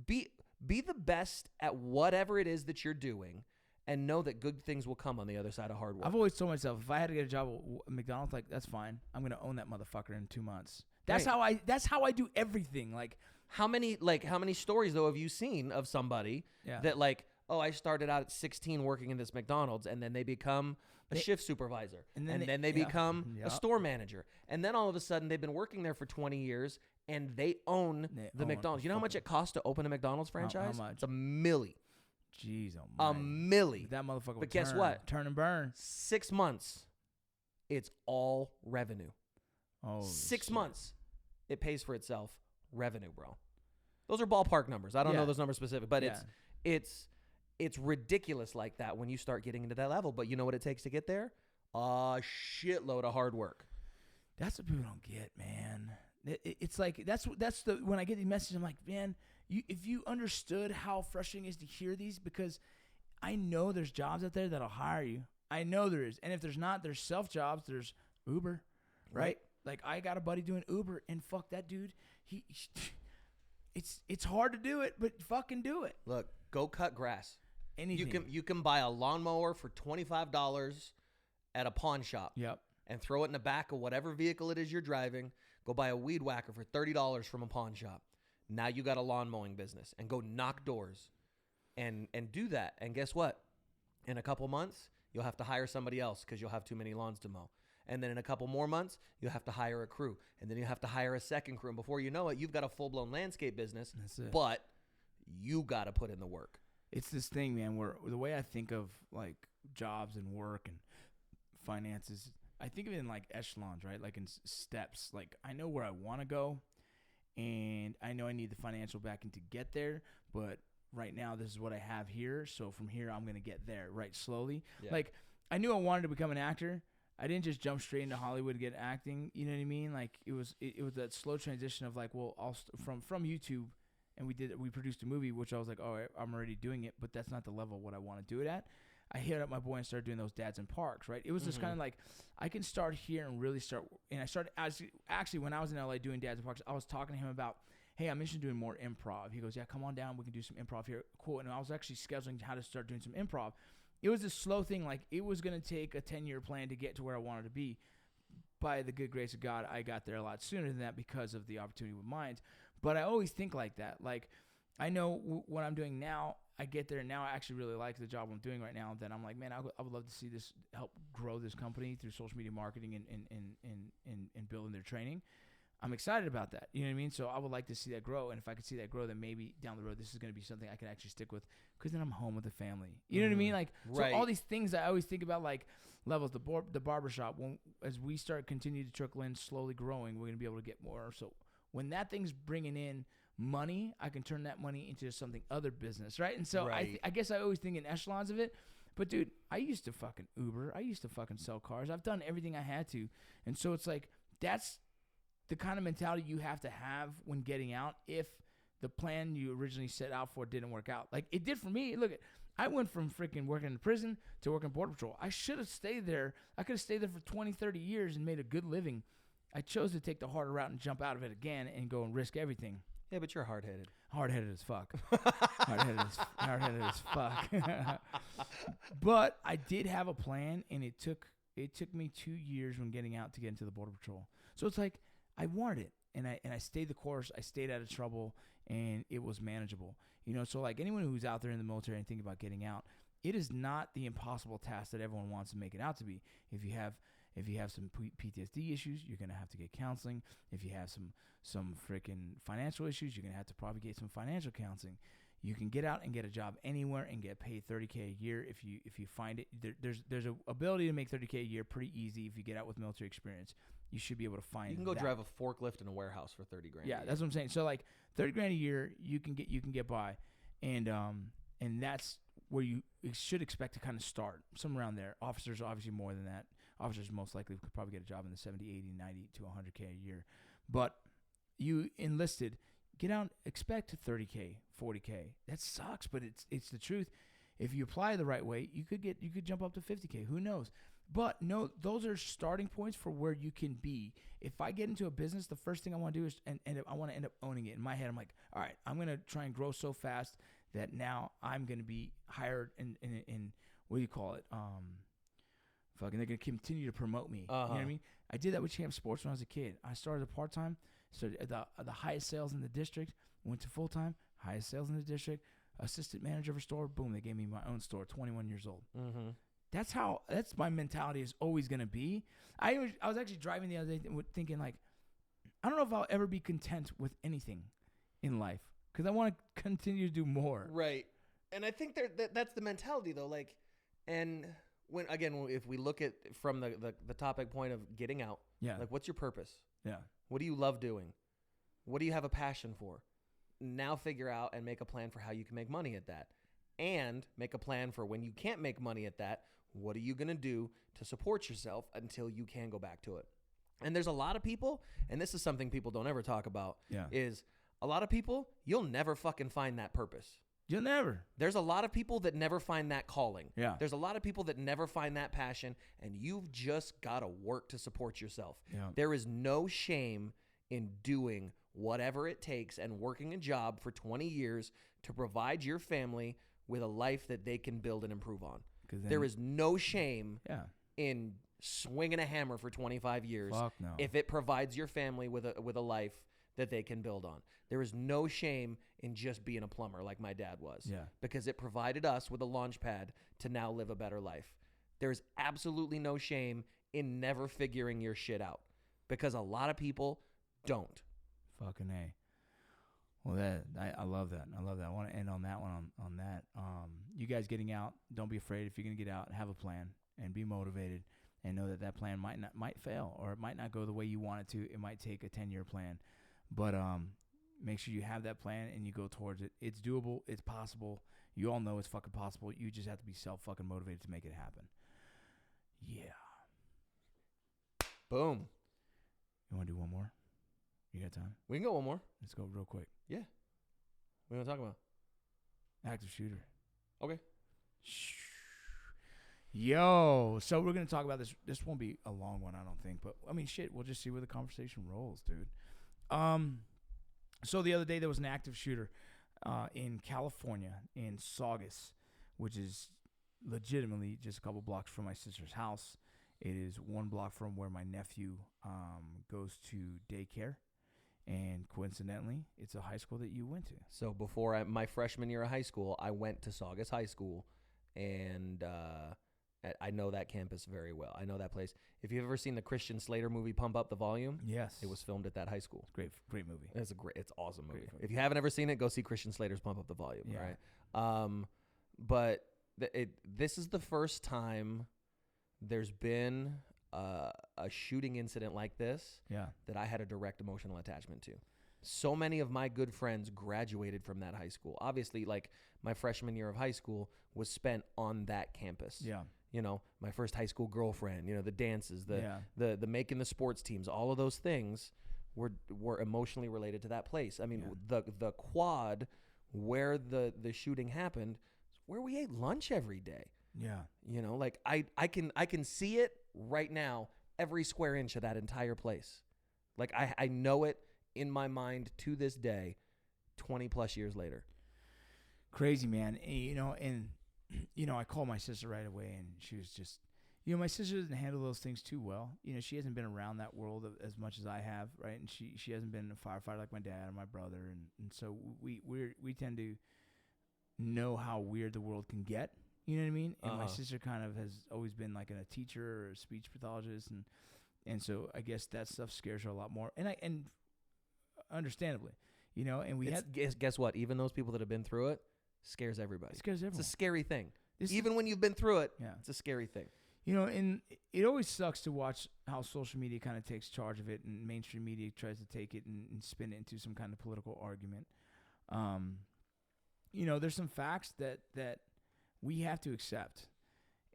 Be the best at whatever it is that you're doing, and know that good things will come on the other side of hard work. I've always told myself, if I had to get a job at McDonald's, like, that's fine. I'm going to own that motherfucker in 2 months. That's how I do everything. Like, how many stories though have you seen of somebody that, like, oh, I started out at 16 working in this McDonald's, and then they become a shift supervisor, and then they become a store manager, and then all of a sudden they've been working there for 20 years and they own the McDonald's. You know how much it costs to open a McDonald's franchise? How much? It's $1 million. Jeez, oh my. $1 million. That motherfucker. But guess what? Turn and burn. 6 months, it's all revenue. Oh, 6 months, it pays for itself. Revenue, bro. Those are ballpark numbers. I don't know those numbers specific, but it's ridiculous like that when you start getting into that level. But you know what it takes to get there? A shitload of hard work. That's what people don't get, man. It's like that's the when I get these messages, I'm like, man, if you understood how frustrating it is to hear these, because I know there's jobs out there that'll hire you. I know there is, and if there's not, there's self jobs. There's Uber, right? Like, I got a buddy doing Uber, and fuck that dude. It's hard to do it, but fucking do it. Look, go cut grass. Anything. You can buy a lawnmower for $25 at a pawn shop. Yep. and throw it in the back of whatever vehicle it is you're driving. Go buy a weed whacker for $30 from a pawn shop. Now you got a lawn mowing business, and go knock doors and do that. And guess what? In a couple months, you'll have to hire somebody else because you'll have too many lawns to mow. And then in a couple more months, you'll have to hire a crew. And then you have to hire a second crew. And before you know it, you've got a full-blown landscape business. That's it. But you got to put in the work. It's this thing, man, where the way I think of like jobs and work and finances, I think of it in like echelons, right? Like in steps. Like I know where I want to go, and I know I need the financial backing to get there, but right now this is what I have here. So from here, I'm going to get there, right? Slowly. Yeah. Like I knew I wanted to become an actor. I didn't just jump straight into Hollywood to get acting. You know what I mean? Like it was that slow transition of like, well, from YouTube, and we produced a movie, which I was like, oh, I'm already doing it, but that's not the level of what I want to do it at. I hit up my boy and started doing those Dads in Parks, right? It was just kind of like, I can start here and really start. And I started, actually, when I was in LA doing Dads in Parks, I was talking to him about, hey, I'm interested in doing more improv. He goes, yeah, come on down. We can do some improv here. Cool. And I was actually scheduling how to start doing some improv. It was a slow thing. Like, it was going to take a 10-year plan to get to where I wanted to be. By the good grace of God, I got there a lot sooner than that because of the opportunity with Minds. But I always think like that. Like, I know what I'm doing now, I get there now. I actually really like the job I'm doing right now. Then I'm like, man, I would love to see this help grow this company through social media marketing and building their training. I'm excited about that. You know what I mean? So I would like to see that grow. And if I could see that grow, then maybe down the road, this is going to be something I can actually stick with because then I'm home with the family. You know what I mean? Like, right. So all these things I always think about, like levels, the barbershop, as we start continue to trickle in, slowly growing, we're going to be able to get more. So when that thing's bringing in money, I can turn that money into something other business, right? And so right. I guess I always think in echelons of it. But dude, I used to fucking Uber. I used to fucking sell cars. I've done everything I had to. And so it's like, that's the kind of mentality you have to have when getting out if the plan you originally set out for didn't work out. Like it did for me. Look, I went from freaking working in prison to working Border Patrol. I should have stayed there. I could have stayed there for 20, 30 years and made a good living. I chose to take the harder route and jump out of it again and go and risk everything. Yeah, but you're hard-headed. Hard-headed as fuck. Hard-headed as fuck. But I did have a plan, and it took me 2 years when getting out to get into the Border Patrol. So it's like I wanted it, and I stayed the course. I stayed out of trouble, and it was manageable. You know, so like anyone who's out there in the military and thinking about getting out, it is not the impossible task that everyone wants to make it out to be. If you have some PTSD issues, you're going to have to get counseling. If you have some freaking financial issues, you're going to have to probably get some financial counseling. You can get out and get a job anywhere and get paid $30K a year if you find it. There's a ability to make $30K a year pretty easy if you get out with military experience. You should be able to find. You can go drive a forklift in a warehouse for $30 grand. Yeah, that's what I'm saying. So like $30 grand a year, you can get by, and that's where you should expect to kind of start, somewhere around there. Officers obviously more than that. Officers most likely could probably get a job in the 70, 80, 90 to 100K a year. But you enlisted, get out, expect 30K, 40K. That sucks, but it's the truth. If you apply the right way, you could jump up to 50K. Who knows? But no, those are starting points for where you can be. If I get into a business, the first thing I want to do is and I want to end up owning it. In my head, I'm like, all right, I'm going to try and grow so fast that now I'm going to be hired in what do you call it? Fucking, they're going to continue to promote me. You know what I mean? I did that with Champ Sports when I was a kid. I started a part-time, started at the highest sales in the district, went to full-time, highest sales in the district, assistant manager of a store. Boom, they gave me my own store, 21 years old. Mm-hmm. That's my mentality is always going to be. I was actually driving the other day thinking like, I don't know if I'll ever be content with anything in life because I want to continue to do more. Right. And I think that's the mentality though. Like, and if we look at from the topic point of getting out, yeah, like what's your purpose? Yeah. What do you love doing? What do you have a passion for? Now figure out and make a plan for how you can make money at that. And make a plan for when you can't make money at that, what are you going to do to support yourself until you can go back to it? And there's a lot of people, and this is something people don't ever talk about, is a lot of people, you'll never fucking find that purpose. You'll never. There's a lot of people that never find that calling. Yeah. There's a lot of people that never find that passion, and you've just got to work to support yourself. Yeah. There is no shame in doing whatever it takes and working a job for 20 years to provide your family with a life that they can build and improve on. There is no shame in swinging a hammer for 25 years. Fuck no. If it provides your family with a life that they can build on. There is no shame in just being a plumber like my dad was. Yeah. Because it provided us with a launch pad to now live a better life. There's absolutely no shame in never figuring your shit out. Because a lot of people don't. Fucking A. Well, I love that. I love that. I want to end on that one. On that, you guys getting out, don't be afraid. If you're gonna get out, have a plan and be motivated, and know that plan might fail, or it might not go the way you want it to. It might take a 10-year plan, but make sure you have that plan and you go towards it. It's doable. It's possible. You all know it's fucking possible. You just have to be fucking motivated to make it happen. Yeah. Boom. You want to do one more? You got time? We can go one more. Let's go real quick. Yeah. What are we going to talk about? Active shooter. Okay. Yo. So we're going to talk about this. This won't be a long one, I don't think. But, I mean, shit, we'll just see where the conversation rolls, dude. So the other day there was an active shooter in California, in Saugus, which is legitimately just a couple blocks from my sister's house. It is 1 block from where my nephew goes to daycare. And coincidentally, it's a high school that you went to. So before my freshman year of high school, I went to Saugus High School, and I know that campus very well. I know that place. If you've ever seen the Christian Slater movie Pump Up the Volume, yes, it was filmed at that high school. Great movie. It's awesome movie. If you haven't ever seen it, go see Christian Slater's Pump Up the Volume. Yeah. Right. But this is the first time there's been a shooting incident like this that I had a direct emotional attachment to. So many of my good friends graduated from that high school. Obviously, like, my freshman year of high school was spent on that campus. Yeah. You know, my first high school girlfriend, you know, the dances, the making the sports teams, all of those things were emotionally related to that place. I mean, the quad where the shooting happened, where we ate lunch every day. Yeah. You know, like I can see it right now, every square inch of that entire place. Like I know it in my mind to this day, 20 plus years later. Crazy, man. You know, I called my sister right away, and she was just, you know, my sister doesn't handle those things too well. You know, she hasn't been around that world as much as I have, right? And she hasn't been a firefighter like my dad or my brother, and so we tend to know how weird the world can get. You know what I mean? And my sister kind of has always been like a teacher or a speech pathologist, and so I guess that stuff scares her a lot more. And understandably, you know. And guess what? Even those people that have been through it scares everybody. It scares everyone. It's a scary thing. Even when you've been through it, it's a scary thing. You know, and it always sucks to watch how social media kind of takes charge of it, and mainstream media tries to take it and spin it into some kind of political argument. You know, there's some facts that we have to accept.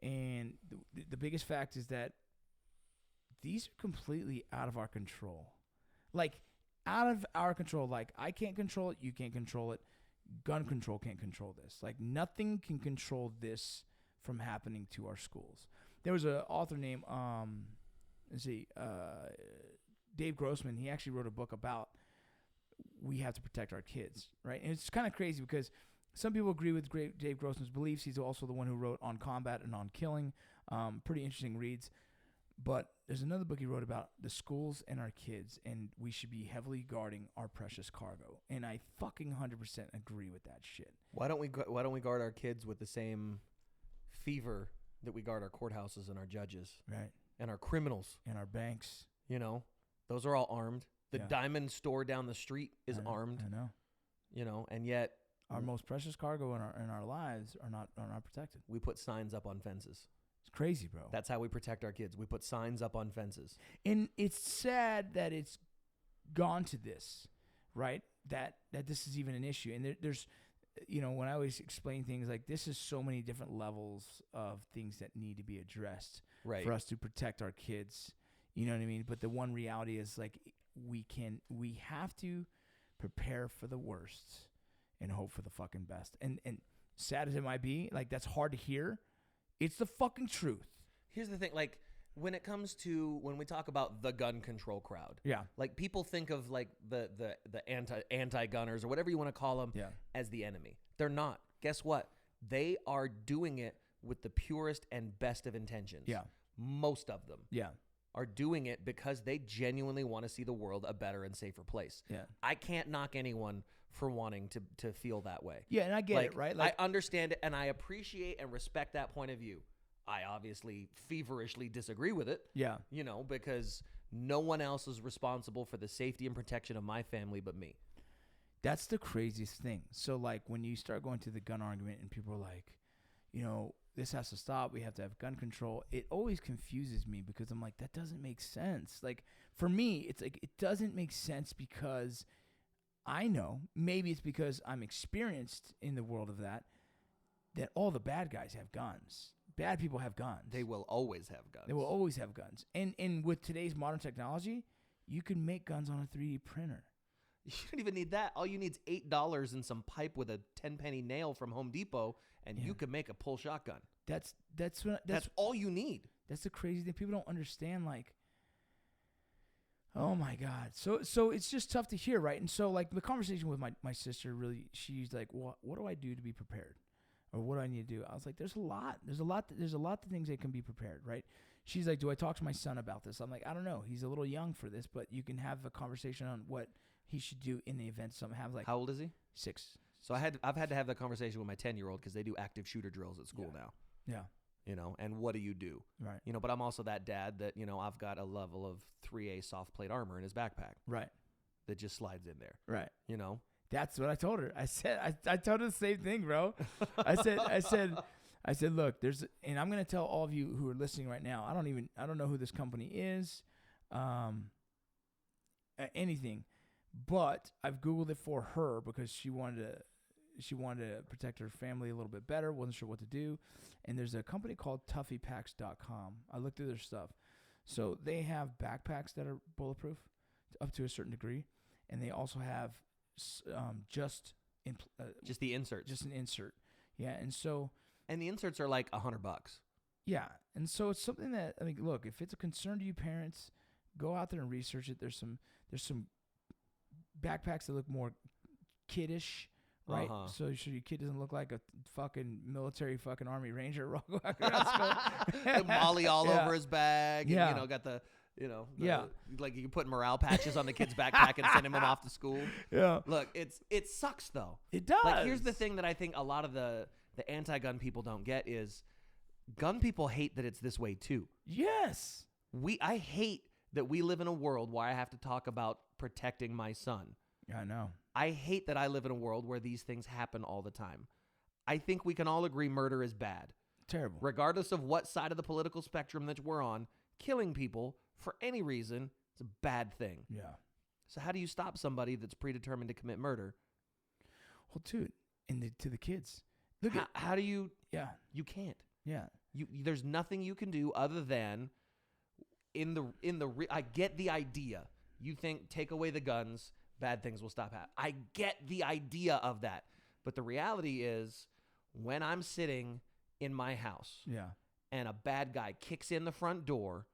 And the biggest fact is that these are completely out of our control. Like, out of our control. Like, I can't control it. You can't control it. Gun control can't control this. Like, nothing can control this from happening to our schools. There was an author named, Dave Grossman. He actually wrote a book about we have to protect our kids, right? And it's kind of crazy because some people agree with Dave Grossman's beliefs. He's also the one who wrote On Combat and On Killing. Pretty interesting reads. But there's another book he wrote about the schools and our kids, and we should be heavily guarding our precious cargo. And I fucking 100% agree with that shit. Why don't we guard our kids with the same fever that we guard our courthouses and our judges, right? And our criminals and our banks. You know, those are all armed. The diamond store down the street is armed. I know. You know, and yet our most precious cargo in our lives are not protected. We put signs up on fences. It's crazy, bro. That's how we protect our kids. We put signs up on fences. And it's sad that it's gone to this, right? That this is even an issue. And there's, you know, when I always explain things like this, is so many different levels of things that need to be addressed for us to protect our kids. You know what I mean? But the one reality is, like, we have to prepare for the worst and hope for the fucking best. And sad as it might be, like, that's hard to hear. It's the fucking truth. Here's the thing, like, when it comes to, when we talk about the gun control crowd, like, people think of, like, the anti-gunners or whatever you want to call them as the enemy. They're not. Guess what? They are doing it with the purest and best of intentions. Yeah. most of them. Yeah. Are doing it because they genuinely want to see the world a better and safer place. Yeah. I can't knock anyone for wanting to feel that way. Yeah, and I get it, right? Like, I understand it, and I appreciate and respect that point of view. I obviously feverishly disagree with it. Yeah. You know, because no one else is responsible for the safety and protection of my family but me. That's the craziest thing. So, like, when you start going to the gun argument and people are like, you know, this has to stop. We have to have gun control. It always confuses me because I'm like, that doesn't make sense. Like, for me, it's like, it doesn't make sense because I know, maybe it's because I'm experienced in the world of that all the bad guys have guns. Bad people have guns. They will always have guns. They will always have guns. And with today's modern technology, you can make guns on a 3D printer. You don't even need that. All you need is $8 and some pipe with a 10-penny nail from Home Depot, and you can make a pull shotgun. That's all you need. That's the crazy thing. People don't understand, like, oh my God. So it's just tough to hear, right? And so, like, the conversation with my sister, really, she's like, what do I do to be prepared? Or what do I need to do? I was like, there's a lot of things that can be prepared, right? She's like, do I talk to my son about this? I'm like, I don't know. He's a little young for this, but you can have a conversation on what he should do in the event. Some have like. How old is he? 6. So I've had to have that conversation with my 10-year-old because they do active shooter drills at school now. Yeah. You know, and what do you do? Right. You know, but I'm also that dad that, you know, I've got a level of 3A soft plate armor in his backpack. Right. That just slides in there. Right. You know? That's what I told her. I said, I told her the same thing, bro. I said, look, and I'm going to tell all of you who are listening right now, I don't know who this company is, anything, but I've Googled it for her because she wanted to protect her family a little bit better, wasn't sure what to do. And there's a company called TuffyPacks.com. I looked through their stuff. So they have backpacks that are bulletproof up to a certain degree. And they also have just the inserts. Just an insert. Yeah. And the inserts are like $100. Yeah. And so it's something that, I mean, look, if it's a concern to you parents, go out there and research it. There's some backpacks that look more kiddish, right? Uh-huh. So your kid doesn't look like a fucking military fucking Army Ranger. Molly all over his bag. And, you know, got the... You know, like you can put morale patches on the kid's backpack and send him off to school. Yeah. Look, it sucks though. It does. Like, here's the thing that I think a lot of the anti-gun people don't get is gun people hate that it's this way too. Yes. I hate that we live in a world where I have to talk about protecting my son. Yeah, I know. I hate that I live in a world where these things happen all the time. I think we can all agree murder is bad. Terrible. Regardless of what side of the political spectrum that we're on, killing people for any reason, it's a bad thing. Yeah. So how do you stop somebody that's predetermined to commit murder? Well, dude, to the kids. Look, how do you? Yeah. You can't. Yeah. There's nothing you can do other than I get the idea. You think take away the guns, bad things will stop happening. I get the idea of that, but the reality is, when I'm sitting in my house, and a bad guy kicks in the front door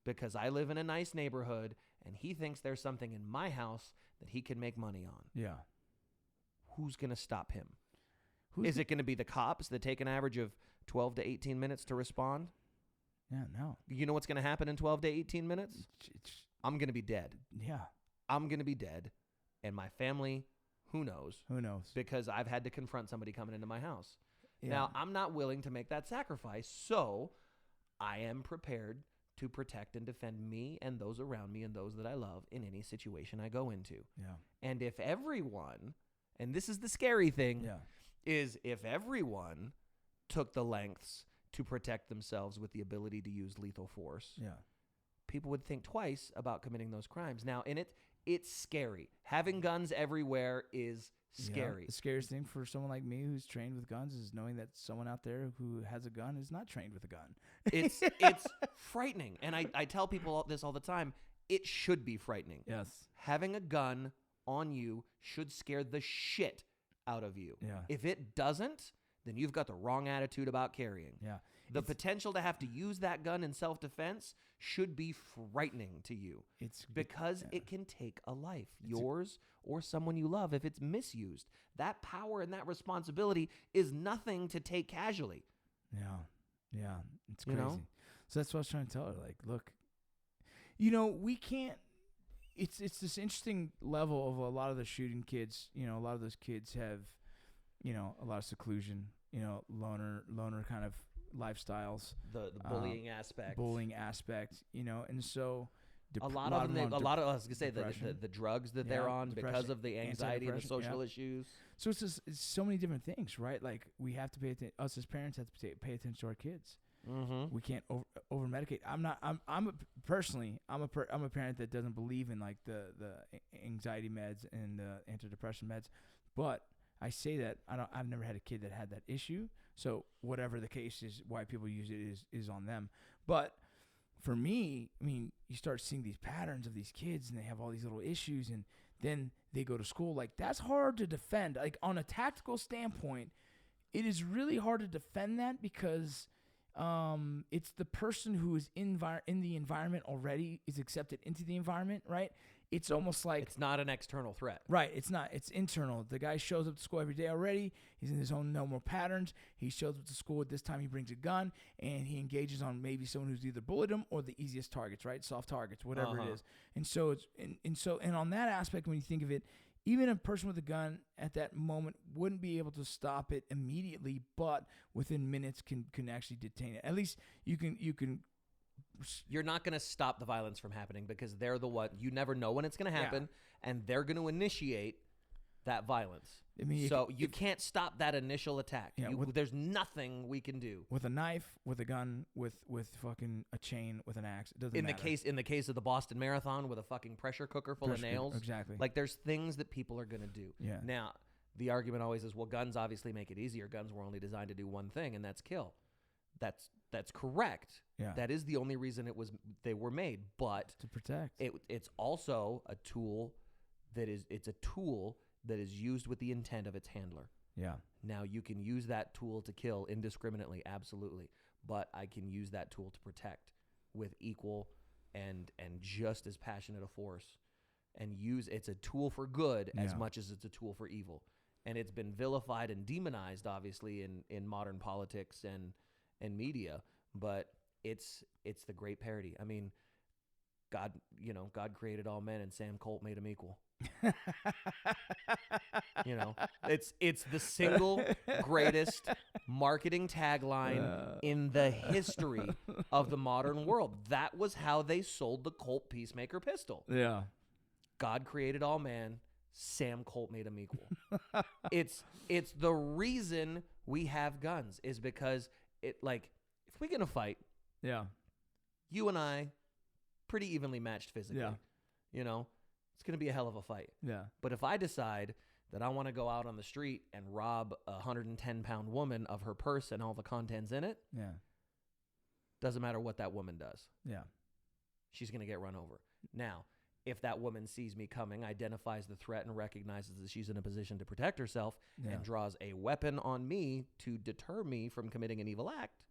because I live in a nice neighborhood and he thinks there's something in my house that he can make money on. Yeah. Who's going to stop him? Is it going to be the cops that take an average of 12 to 18 minutes to respond? Yeah, no. You know what's going to happen in 12 to 18 minutes? I'm going to be dead. Yeah. I'm going to be dead. And my family, who knows? Who knows? Because I've had to confront somebody coming into my house. Yeah. Now, I'm not willing to make that sacrifice, so I am prepared to protect and defend me and those around me and those that I love in any situation I go into. Yeah. And if everyone, and this is the scary thing, is if everyone took the lengths to protect themselves with the ability to use lethal force, people would think twice about committing those crimes. Now, it's scary. Having guns everywhere is scary. The scariest thing for someone like me who's trained with guns is knowing that someone out there who has a gun is not trained with a gun. It's frightening. And I tell people this all the time. It should be frightening. Yes. Having a gun on you should scare the shit out of you. Yeah. If it doesn't, then you've got the wrong attitude about carrying. Yeah. The potential to have to use that gun in self-defense should be frightening to you. Because it can take a life, yours or someone you love, if it's misused. That power and that responsibility is nothing to take casually. Yeah. Yeah. It's crazy. So that's what I was trying to tell her. Like, look, we can't. It's this interesting level of a lot of the shooting kids. A lot of those kids have, a lot of seclusion. Loner kind of lifestyles. The bullying aspect. And so. A lot of them, I was gonna say the drugs that they're on because of the anxiety and the social issues. So it's so many different things, right? Like we have to pay attention. Us as parents have to pay attention to our kids. Mm-hmm. We can't over medicate. I'm a parent that doesn't believe in like the anxiety meds and the antidepressant meds, but I say that I've never had a kid that had that issue. So whatever the case is, why people use it is on them. But for me, I mean, you start seeing these patterns of these kids and they have all these little issues and then they go to school. Like, that's hard to defend. Like, on a tactical standpoint, it is really hard to defend that because it's the person who is in the environment already is accepted into the environment, right? It's almost like... It's not an external threat. Right. It's not. It's internal. The guy shows up to school every day already. He's in his own normal patterns. He shows up to school at this time. He brings a gun, and he engages on maybe someone who's either bullied him or the easiest targets, right? Soft targets, whatever it is. And so and on that aspect, when you think of it, even a person with a gun at that moment wouldn't be able to stop it immediately, but within minutes can actually detain it. At least you can... You're not going to stop the violence from happening because they're the one. You never know when it's going to happen, and they're going to initiate that violence. I mean, you can't stop that initial attack. Yeah, there's nothing we can do with a knife, with a gun, with fucking a chain, with an axe. It doesn't matter. In the case of the Boston Marathon, with a fucking pressure cooker full of nails. Exactly. Like, there's things that people are going to do. Yeah. Now, the argument always is, well, guns obviously make it easier. Guns were only designed to do one thing, and that's kill. That's correct. Yeah. That is the only reason they were made, but to protect. It's also a tool that is used with the intent of its handler. Yeah. Now you can use that tool to kill indiscriminately, absolutely, but I can use that tool to protect with equal and just as passionate a force, and it's a tool for good as much as it's a tool for evil. And it's been vilified and demonized, obviously, in modern politics and media, but it's the great parody. I mean, God created all men and Sam Colt made them equal. It's the single greatest marketing tagline in the history of the modern world. That was how they sold the Colt Peacemaker pistol. Yeah. God created all man, Sam Colt made them equal. It's the reason we have guns is because if we're going to fight, you and I, pretty evenly matched physically. Yeah. It's going to be a hell of a fight. Yeah. But if I decide that I want to go out on the street and rob a 110-pound woman of her purse and all the contents in it, doesn't matter what that woman does. Yeah. She's going to get run over. Now, if that woman sees me coming, identifies the threat, and recognizes that she's in a position to protect herself and draws a weapon on me to deter me from committing an evil act,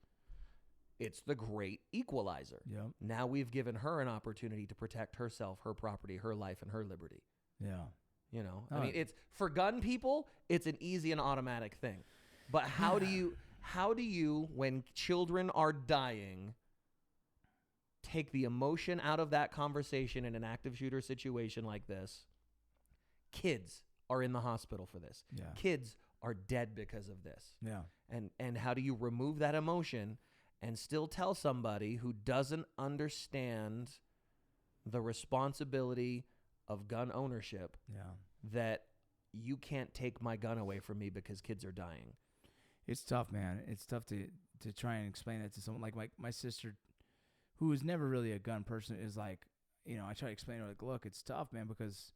it's the great equalizer. Yep. Now we've given her an opportunity to protect herself, her property, her life, and her liberty. Yeah. I mean, it's for gun people, it's an easy and automatic thing. But how do you, when children are dying, take the emotion out of that conversation in an active shooter situation like this? Kids are in the hospital for this. Yeah. Kids are dead because of this. Yeah. And how do you remove that emotion and still tell somebody who doesn't understand the responsibility of gun ownership that you can't take my gun away from me because kids are dying? It's tough, man. It's tough to try and explain that to someone like my sister, who was never really a gun person, is like, I try to explain to her, like, look, it's tough, man, because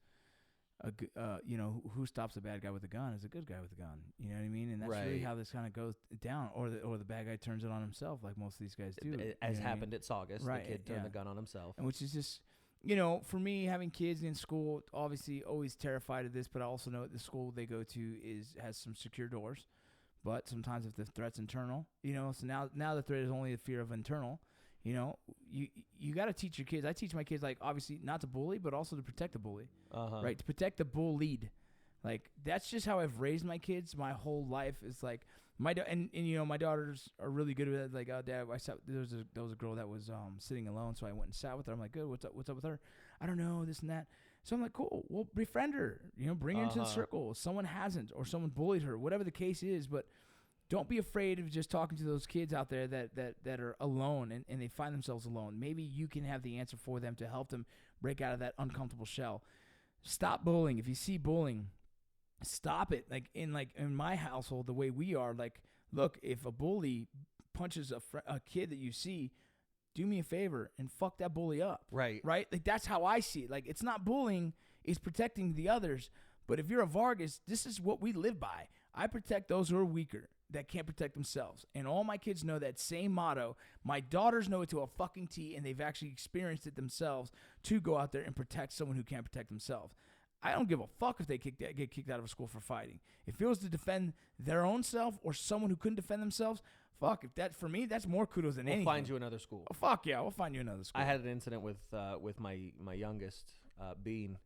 who stops a bad guy with a gun is a good guy with a gun. You know what I mean? And that's really how this kind of goes down. Or the bad guy turns it on himself, like most of these guys do. As happened at Saugus, right, the kid turned the gun on himself. And which is just, for me, having kids in school, obviously always terrified of this, but I also know the school they go to has some secure doors. But sometimes if the threat's internal, so now the threat is only the fear of internal. You got to teach your kids. I teach my kids, like, obviously not to bully, but also to protect the bully, right? To protect the bullied. Like, that's just how I've raised my kids my whole life. It's like, And you know, my daughters are really good with it. Like, Dad, there was a girl that was sitting alone, so I went and sat with her. I'm like, good, what's up with her? I don't know, this and that. So I'm like, cool, well, befriend her, you know, bring her into the circle. Someone hasn't, or someone bullied her, whatever the case is, but don't be afraid of just talking to those kids out there that are alone and they find themselves alone. Maybe you can have the answer for them to help them break out of that uncomfortable shell. Stop bullying. If you see bullying, stop it. Like in my household, the way we are, like, look, if a bully punches a kid that you see, do me a favor and fuck that bully up. Right. Right? Like, that's how I see it. Like, it's not bullying, it's protecting the others. But if you're a Vargas, this is what we live by. I protect those who are weaker, that can't protect themselves. And all my kids know that same motto. My daughters know it to a fucking T, and they've actually experienced it themselves to go out there and protect someone who can't protect themselves. I don't give a fuck if they get kicked out of a school for fighting. If it was to defend their own self or someone who couldn't defend themselves, fuck. If that, for me, that's more kudos than anything. We'll find you another school. Oh, fuck yeah, we'll find you another school. I had an incident with my youngest, Bean.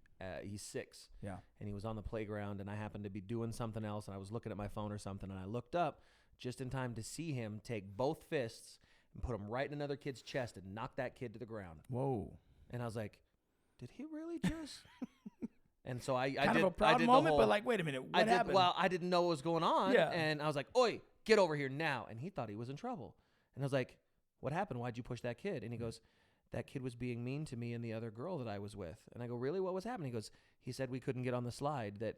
He's 6. Yeah. And he was on the playground, and I happened to be doing something else, and I was looking at my phone or something, and I looked up just in time to see him take both fists and put them right in another kid's chest and knock that kid to the ground. Whoa. And I was like, did he really just... And so I kind did of a proud I did moment, the whole, but like, wait a minute, what happened? Well, I didn't know what was going on, Yeah. and I was like, "Oi, get over here now!" And he thought he was in trouble, and I was like, "What happened? Why'd you push that kid?" And he goes, "That kid was being mean to me and the other girl that I was with." And I go, "Really? What was happening?" He goes, "He said we couldn't get on the slide. That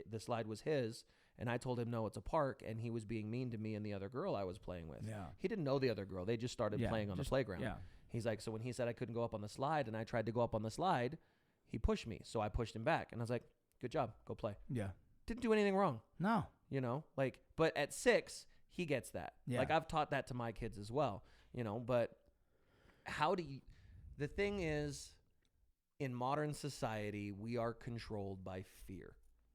the slide was his." And I told him, "No, it's a park," and he was being mean to me and the other girl I was playing with. Yeah. He didn't know the other girl. They just started playing on the playground. Yeah. He's like, so when he said I couldn't go up on the slide and I tried to go up on the slide, he pushed me. So I pushed him back. And I was like, good job. Go play. Yeah. Didn't do anything wrong. No. You know, like, but at 6, he gets that. Yeah. Like, I've taught that to my kids as well, you know, but the thing is, in modern society, we are controlled by fear.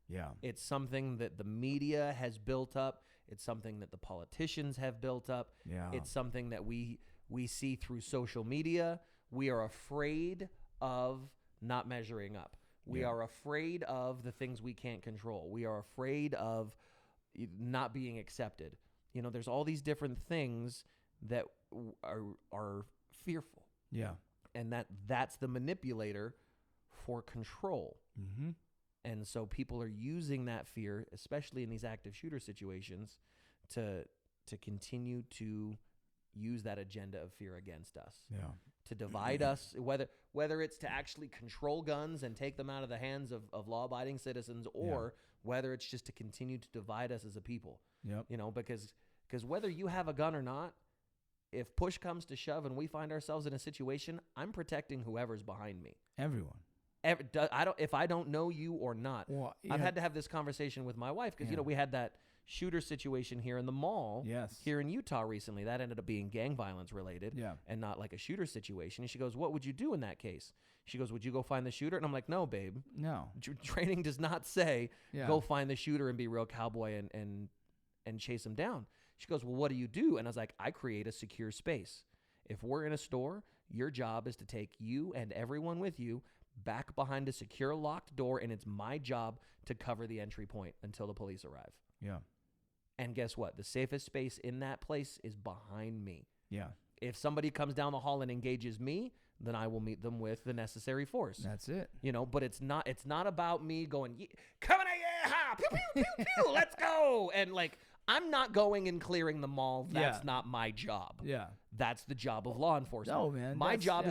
Yeah. It's something that the media has built up. It's something that the politicians have built up. Yeah. It's something that we see through social media. We are afraid of not measuring up. We are afraid of the things we can't control. We are afraid of not being accepted. You know, there's all these different things that are fearful. Yeah. And that's the manipulator for control. Mm-hmm. And so people are using that fear, especially in these active shooter situations, to continue to use that agenda of fear against us. Yeah. To divide us, whether it's to actually control guns and take them out of the hands of law-abiding citizens, or whether it's just to continue to divide us as a people. Yep. You know, because whether you have a gun or not, if push comes to shove and we find ourselves in a situation, I'm protecting whoever's behind me. Everyone. If I don't know you or not. Well, I've had to have this conversation with my wife because, you know, we had that shooter situation here in the mall here in Utah recently. That ended up being gang violence related and not like a shooter situation. And she goes, what would you do in that case? She goes, would you go find the shooter? And I'm like, no, babe. No. Training does not say go find the shooter and be real cowboy and chase him down. She goes, well, what do you do? And I was like, I create a secure space. If we're in a store, your job is to take you and everyone with you back behind a secure locked door, and it's my job to cover the entry point until the police arrive. Yeah. And guess what? The safest space in that place is behind me. Yeah. If somebody comes down the hall and engages me, then I will meet them with the necessary force. That's it. You know, but it's not about me going, coming at you, pew, pew, pew, pew, let's go. And like, I'm not going and clearing the mall. That's not my job. Yeah. That's the job of law enforcement. No, man. My job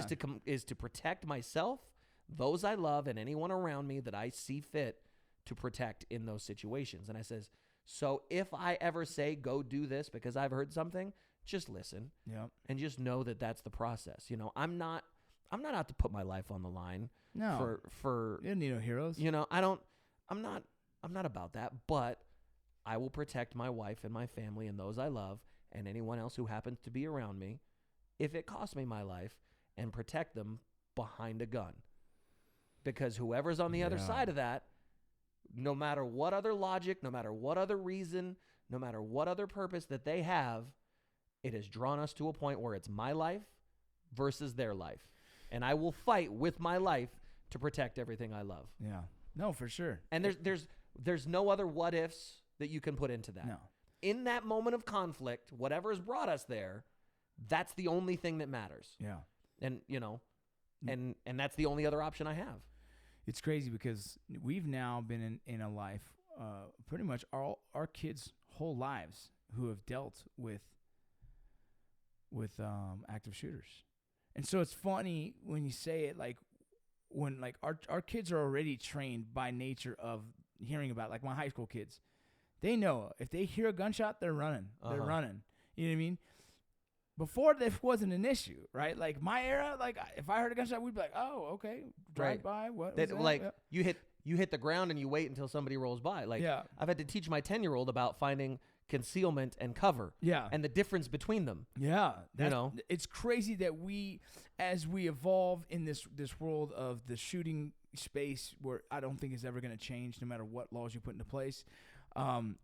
is to protect myself, those I love, and anyone around me that I see fit to protect in those situations. And I says, so if I ever say go do this because I've heard something, just listen. Yeah. And just know that that's the process. You know, I'm not out to put my life on the line. No. For you don't need no heroes. You know, I'm not about that, but I will protect my wife and my family and those I love and anyone else who happens to be around me if it costs me my life, and protect them behind a gun. Because whoever's on the other side of that, no matter what other logic, no matter what other reason, no matter what other purpose that they have, it has drawn us to a point where it's my life versus their life. And I will fight with my life to protect everything I love. Yeah. No, for sure. And there's no other what ifs that you can put into that. No. in that moment of conflict, whatever has brought us there, that's the only thing that matters. Yeah. And, and that's the only other option I have. It's crazy because we've now been in a life, pretty much our kids' whole lives who have dealt with active shooters. And so it's funny when you say it, like when like our kids are already trained by nature of hearing about, like my high school kids, they know if they hear a gunshot, they're running. They're running. You know what I mean? Before, this wasn't an issue, right? Like my era, like if I heard a gunshot, we'd be like, "Oh, okay, drive by." What? Like you hit the ground and you wait until somebody rolls by. Like I've had to teach my 10-year-old about finding concealment and cover. Yeah, and the difference between them. Yeah, it's crazy that as we evolve in this world of the shooting space, where I don't think is ever going to change, no matter what laws you put into place.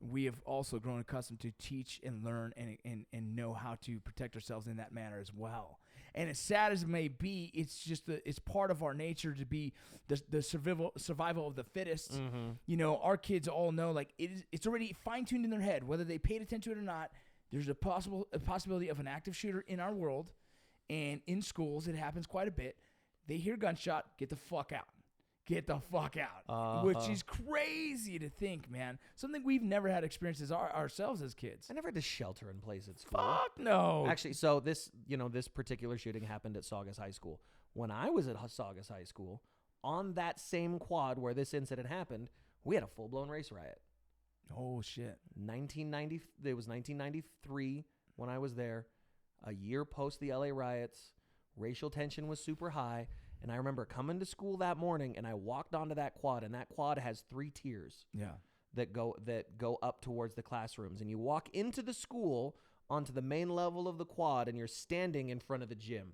We have also grown accustomed to teach and learn and know how to protect ourselves in that manner as well. And as sad as it may be, it's just it's part of our nature to be the survival of the fittest. Mm-hmm. You know, our kids all know, like it's already fine-tuned in their head, whether they paid attention to it or not. There's a possibility of an active shooter in our world, and in schools it happens quite a bit. They hear gunshot, get the fuck out. Get the fuck out, which is crazy to think, man. Something we've never had experiences ourselves as kids. I never had to shelter in place at school. Fuck no. Actually, so this particular shooting happened at Saugus High School. When I was at Saugus High School, on that same quad where this incident happened, we had a full-blown race riot. Oh, shit. It was 1993 when I was there. A year post the LA riots, racial tension was super high. And I remember coming to school that morning, and I walked onto that quad, and that quad has 3 tiers that go up towards the classrooms. And you walk into the school onto the main level of the quad, and you're standing in front of the gym.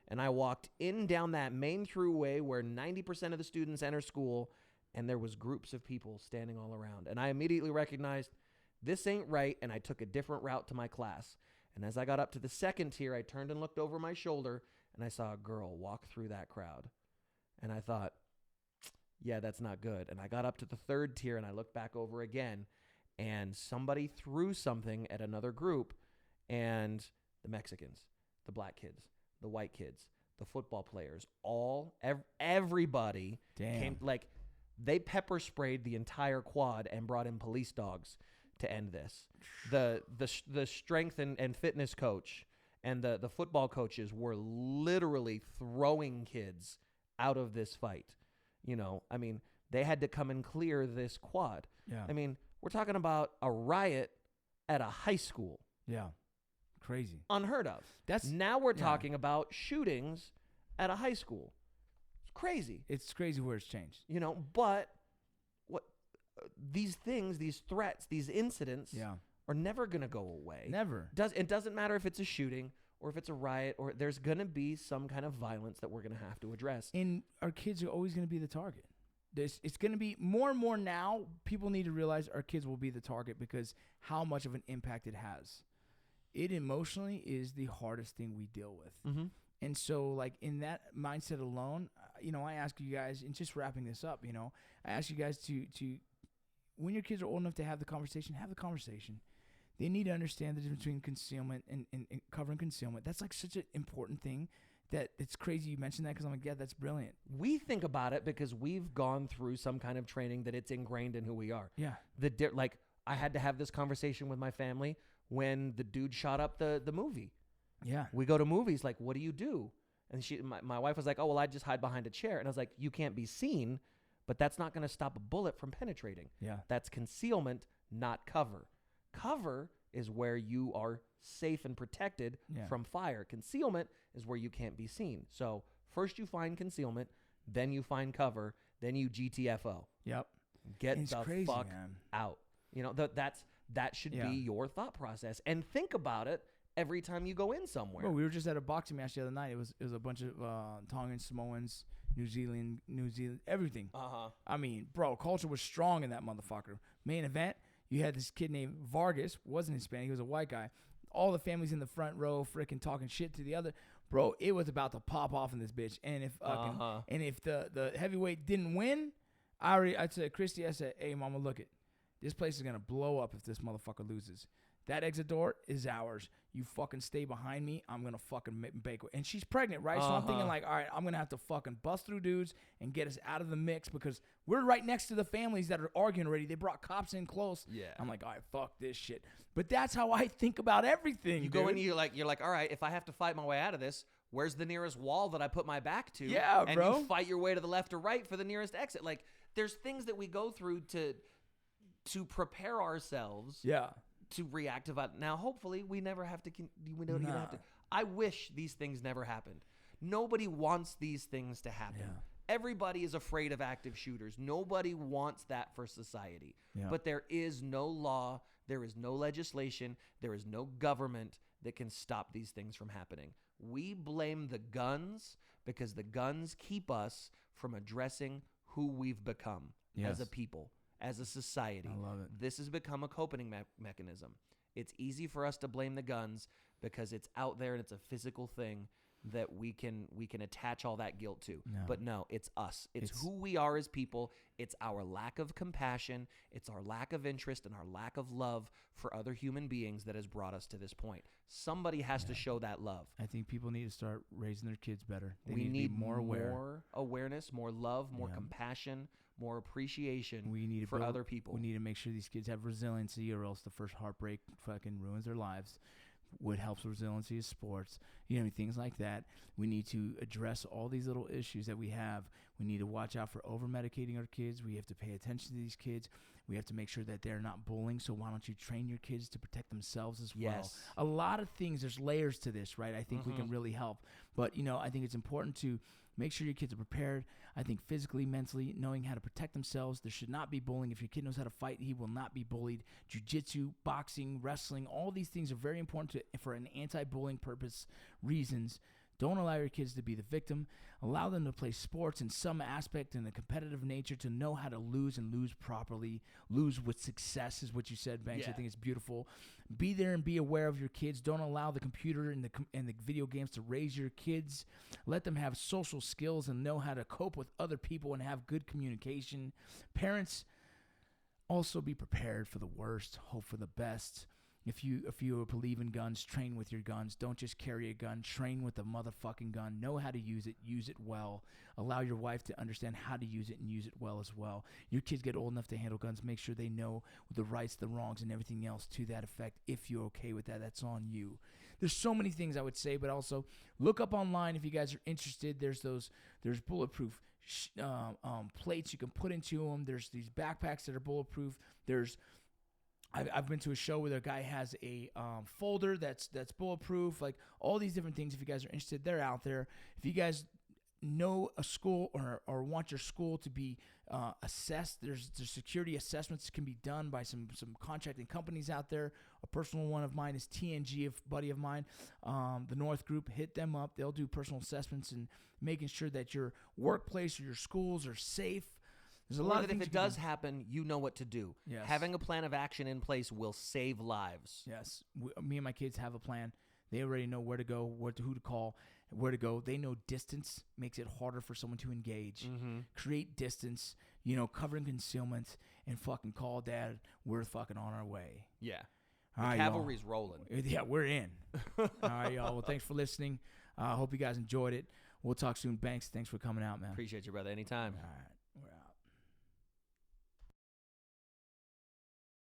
And I walked down that main throughway where 90% of the students enter school, and there was groups of people standing all around. And I immediately recognized, this ain't right, and I took a different route to my class. And as I got up to the 2nd tier, I turned and looked over my shoulder, and I saw a girl walk through that crowd. And I thought, yeah, that's not good. And I got up to the 3rd tier, and I looked back over again, and somebody threw something at another group, and the Mexicans, the black kids, the white kids, the football players, everybody came, like they pepper sprayed the entire quad and brought in police dogs to end this. The strength and fitness coach and the football coaches were literally throwing kids out of this fight. You know, I mean, they had to come and clear this quad. Yeah. I mean, we're talking about a riot at a high school. Yeah. Crazy. Unheard of. Now we're talking about shootings at a high school. It's crazy. It's crazy where it's changed. You know, but these things, these threats, these incidents are never going to go away. Never. It doesn't matter if it's a shooting or if it's a riot, or there's going to be some kind of violence that we're going to have to address. And our kids are always going to be the target. It's going to be more and more now. People need to realize our kids will be the target because how much of an impact it has. It emotionally is the hardest thing we deal with. Mm-hmm. And so, like, in that mindset alone, I ask you guys, and just wrapping this up, I ask you guys to when your kids are old enough to have the conversation, have the conversation. They need to understand the difference between concealment and covering concealment. That's like such an important thing that it's crazy you mentioned that because I'm like, yeah, that's brilliant. We think about it because we've gone through some kind of training that it's ingrained in who we are. Yeah. Like I had to have this conversation with my family when the dude shot up the movie. Yeah. We go to movies, like, what do you do? And my wife was like, oh, well, I just hide behind a chair. And I was like, you can't be seen, but that's not going to stop a bullet from penetrating. Yeah. That's concealment, not cover. Cover is where you are safe and protected from fire. Concealment is where you can't be seen. So first you find concealment, then you find cover, then you GTFO. Yep. Get the fuck out. You know, that should be your thought process. And think about it every time you go in somewhere. Bro, we were just at a boxing match the other night. It was a bunch of Tongan, Samoans, New Zealand, everything. I mean, bro, culture was strong in that motherfucker. Main event, you had this kid named Vargas, wasn't Hispanic, he was a white guy. All the families in the front row freaking talking shit to the other. Bro, it was about to pop off in this bitch. And if the heavyweight didn't win, I said, Christy, hey, mama, look it. This place is going to blow up if this motherfucker loses. That exit door is ours. You fucking stay behind me. I'm going to fucking bake. And she's pregnant, right? So I'm thinking like, all right, I'm going to have to fucking bust through dudes and get us out of the mix because we're right next to the families that are arguing already. They brought cops in close. Yeah. I'm like, all right, fuck this shit. But that's how I think about everything, You dude. go in, you're like, all right, if I have to fight my way out of this, where's the nearest wall that I put my back to? Yeah, and bro. you fight your way to the left or right for the nearest exit. Like, there's things that we go through to prepare ourselves. Yeah. To react to it. Now, hopefully, we never have to. We don't even have to. I wish these things never happened. Nobody wants these things to happen. Yeah. Everybody is afraid of active shooters. Nobody wants that for society. Yeah. But there is no law, there is no legislation, there is no government that can stop these things from happening. We blame the guns because the guns keep us from addressing who we've become as a people. As a society. I love it. This has become a coping mechanism. It's easy for us to blame the guns because it's out there and it's a physical thing that we can attach all that guilt to. No. But no, it's us. It's who we are as people. It's our lack of compassion. It's our lack of interest and our lack of love for other human beings that has brought us to this point. Somebody has to show that love. I think people need to start raising their kids better. They We need to be more aware. awareness, more love, more compassion, more appreciation for other people. We need to make sure these kids have resiliency, or else the first heartbreak fucking ruins their lives. What helps resiliency is sports, things like that. We need to address all these little issues that we have. We need to watch out for over-medicating our kids. We have to pay attention to these kids. We have to make sure that they're not bullying. So why don't you train your kids to protect themselves as well? Yes. A lot of things, there's layers to this, right? I think we can really help. But, I think it's important to make sure your kids are prepared. I think physically, mentally, knowing how to protect themselves. There should not be bullying. If your kid knows how to fight, he will not be bullied. Jiu-jitsu, boxing, wrestling, all these things are very important for an anti-bullying purpose reasons. Don't allow your kids to be the victim. Allow them to play sports in some aspect in a competitive nature, to know how to lose and lose properly. Lose with success is what you said, Banks. Yeah. I think it's beautiful. Be there and be aware of your kids. Don't allow the computer and the video games to raise your kids. Let them have social skills and know how to cope with other people and have good communication. Parents, also be prepared for the worst. Hope for the best. If you believe in guns, train with your guns. Don't just carry a gun. Train with the motherfucking gun. Know how to use it. Use it well. Allow your wife to understand how to use it and use it well as well. Your kids get old enough to handle guns. Make sure they know the rights, the wrongs, and everything else to that effect. If you're okay with that, that's on you. There's so many things I would say, but also look up online if you guys are interested. There's bulletproof plates you can put into them. There's these backpacks that are bulletproof. I've been to a show where the guy has a folder that's bulletproof, like all these different things. If you guys are interested, they're out there. If you guys know a school or want your school to be assessed, there's security assessments can be done by some contracting companies out there. A personal one of mine is TNG, a buddy of mine, the North Group. Hit them up. They'll do personal assessments and making sure that your workplace or your schools are safe. There's a lot of that things if it does happen, you know what to do. Yes. Having a plan of action in place will save lives. Yes. Me and my kids have a plan. They already know where to go, who to call, where to go. They know distance makes it harder for someone to engage. Create distance, covering concealment, and fucking call dad. We're fucking on our way. Yeah. All right, cavalry's rolling. Yeah, we're in. All right, y'all. Well, thanks for listening. I hope you guys enjoyed it. We'll talk soon. Banks, thanks for coming out, man. Appreciate you, brother. Anytime. All right.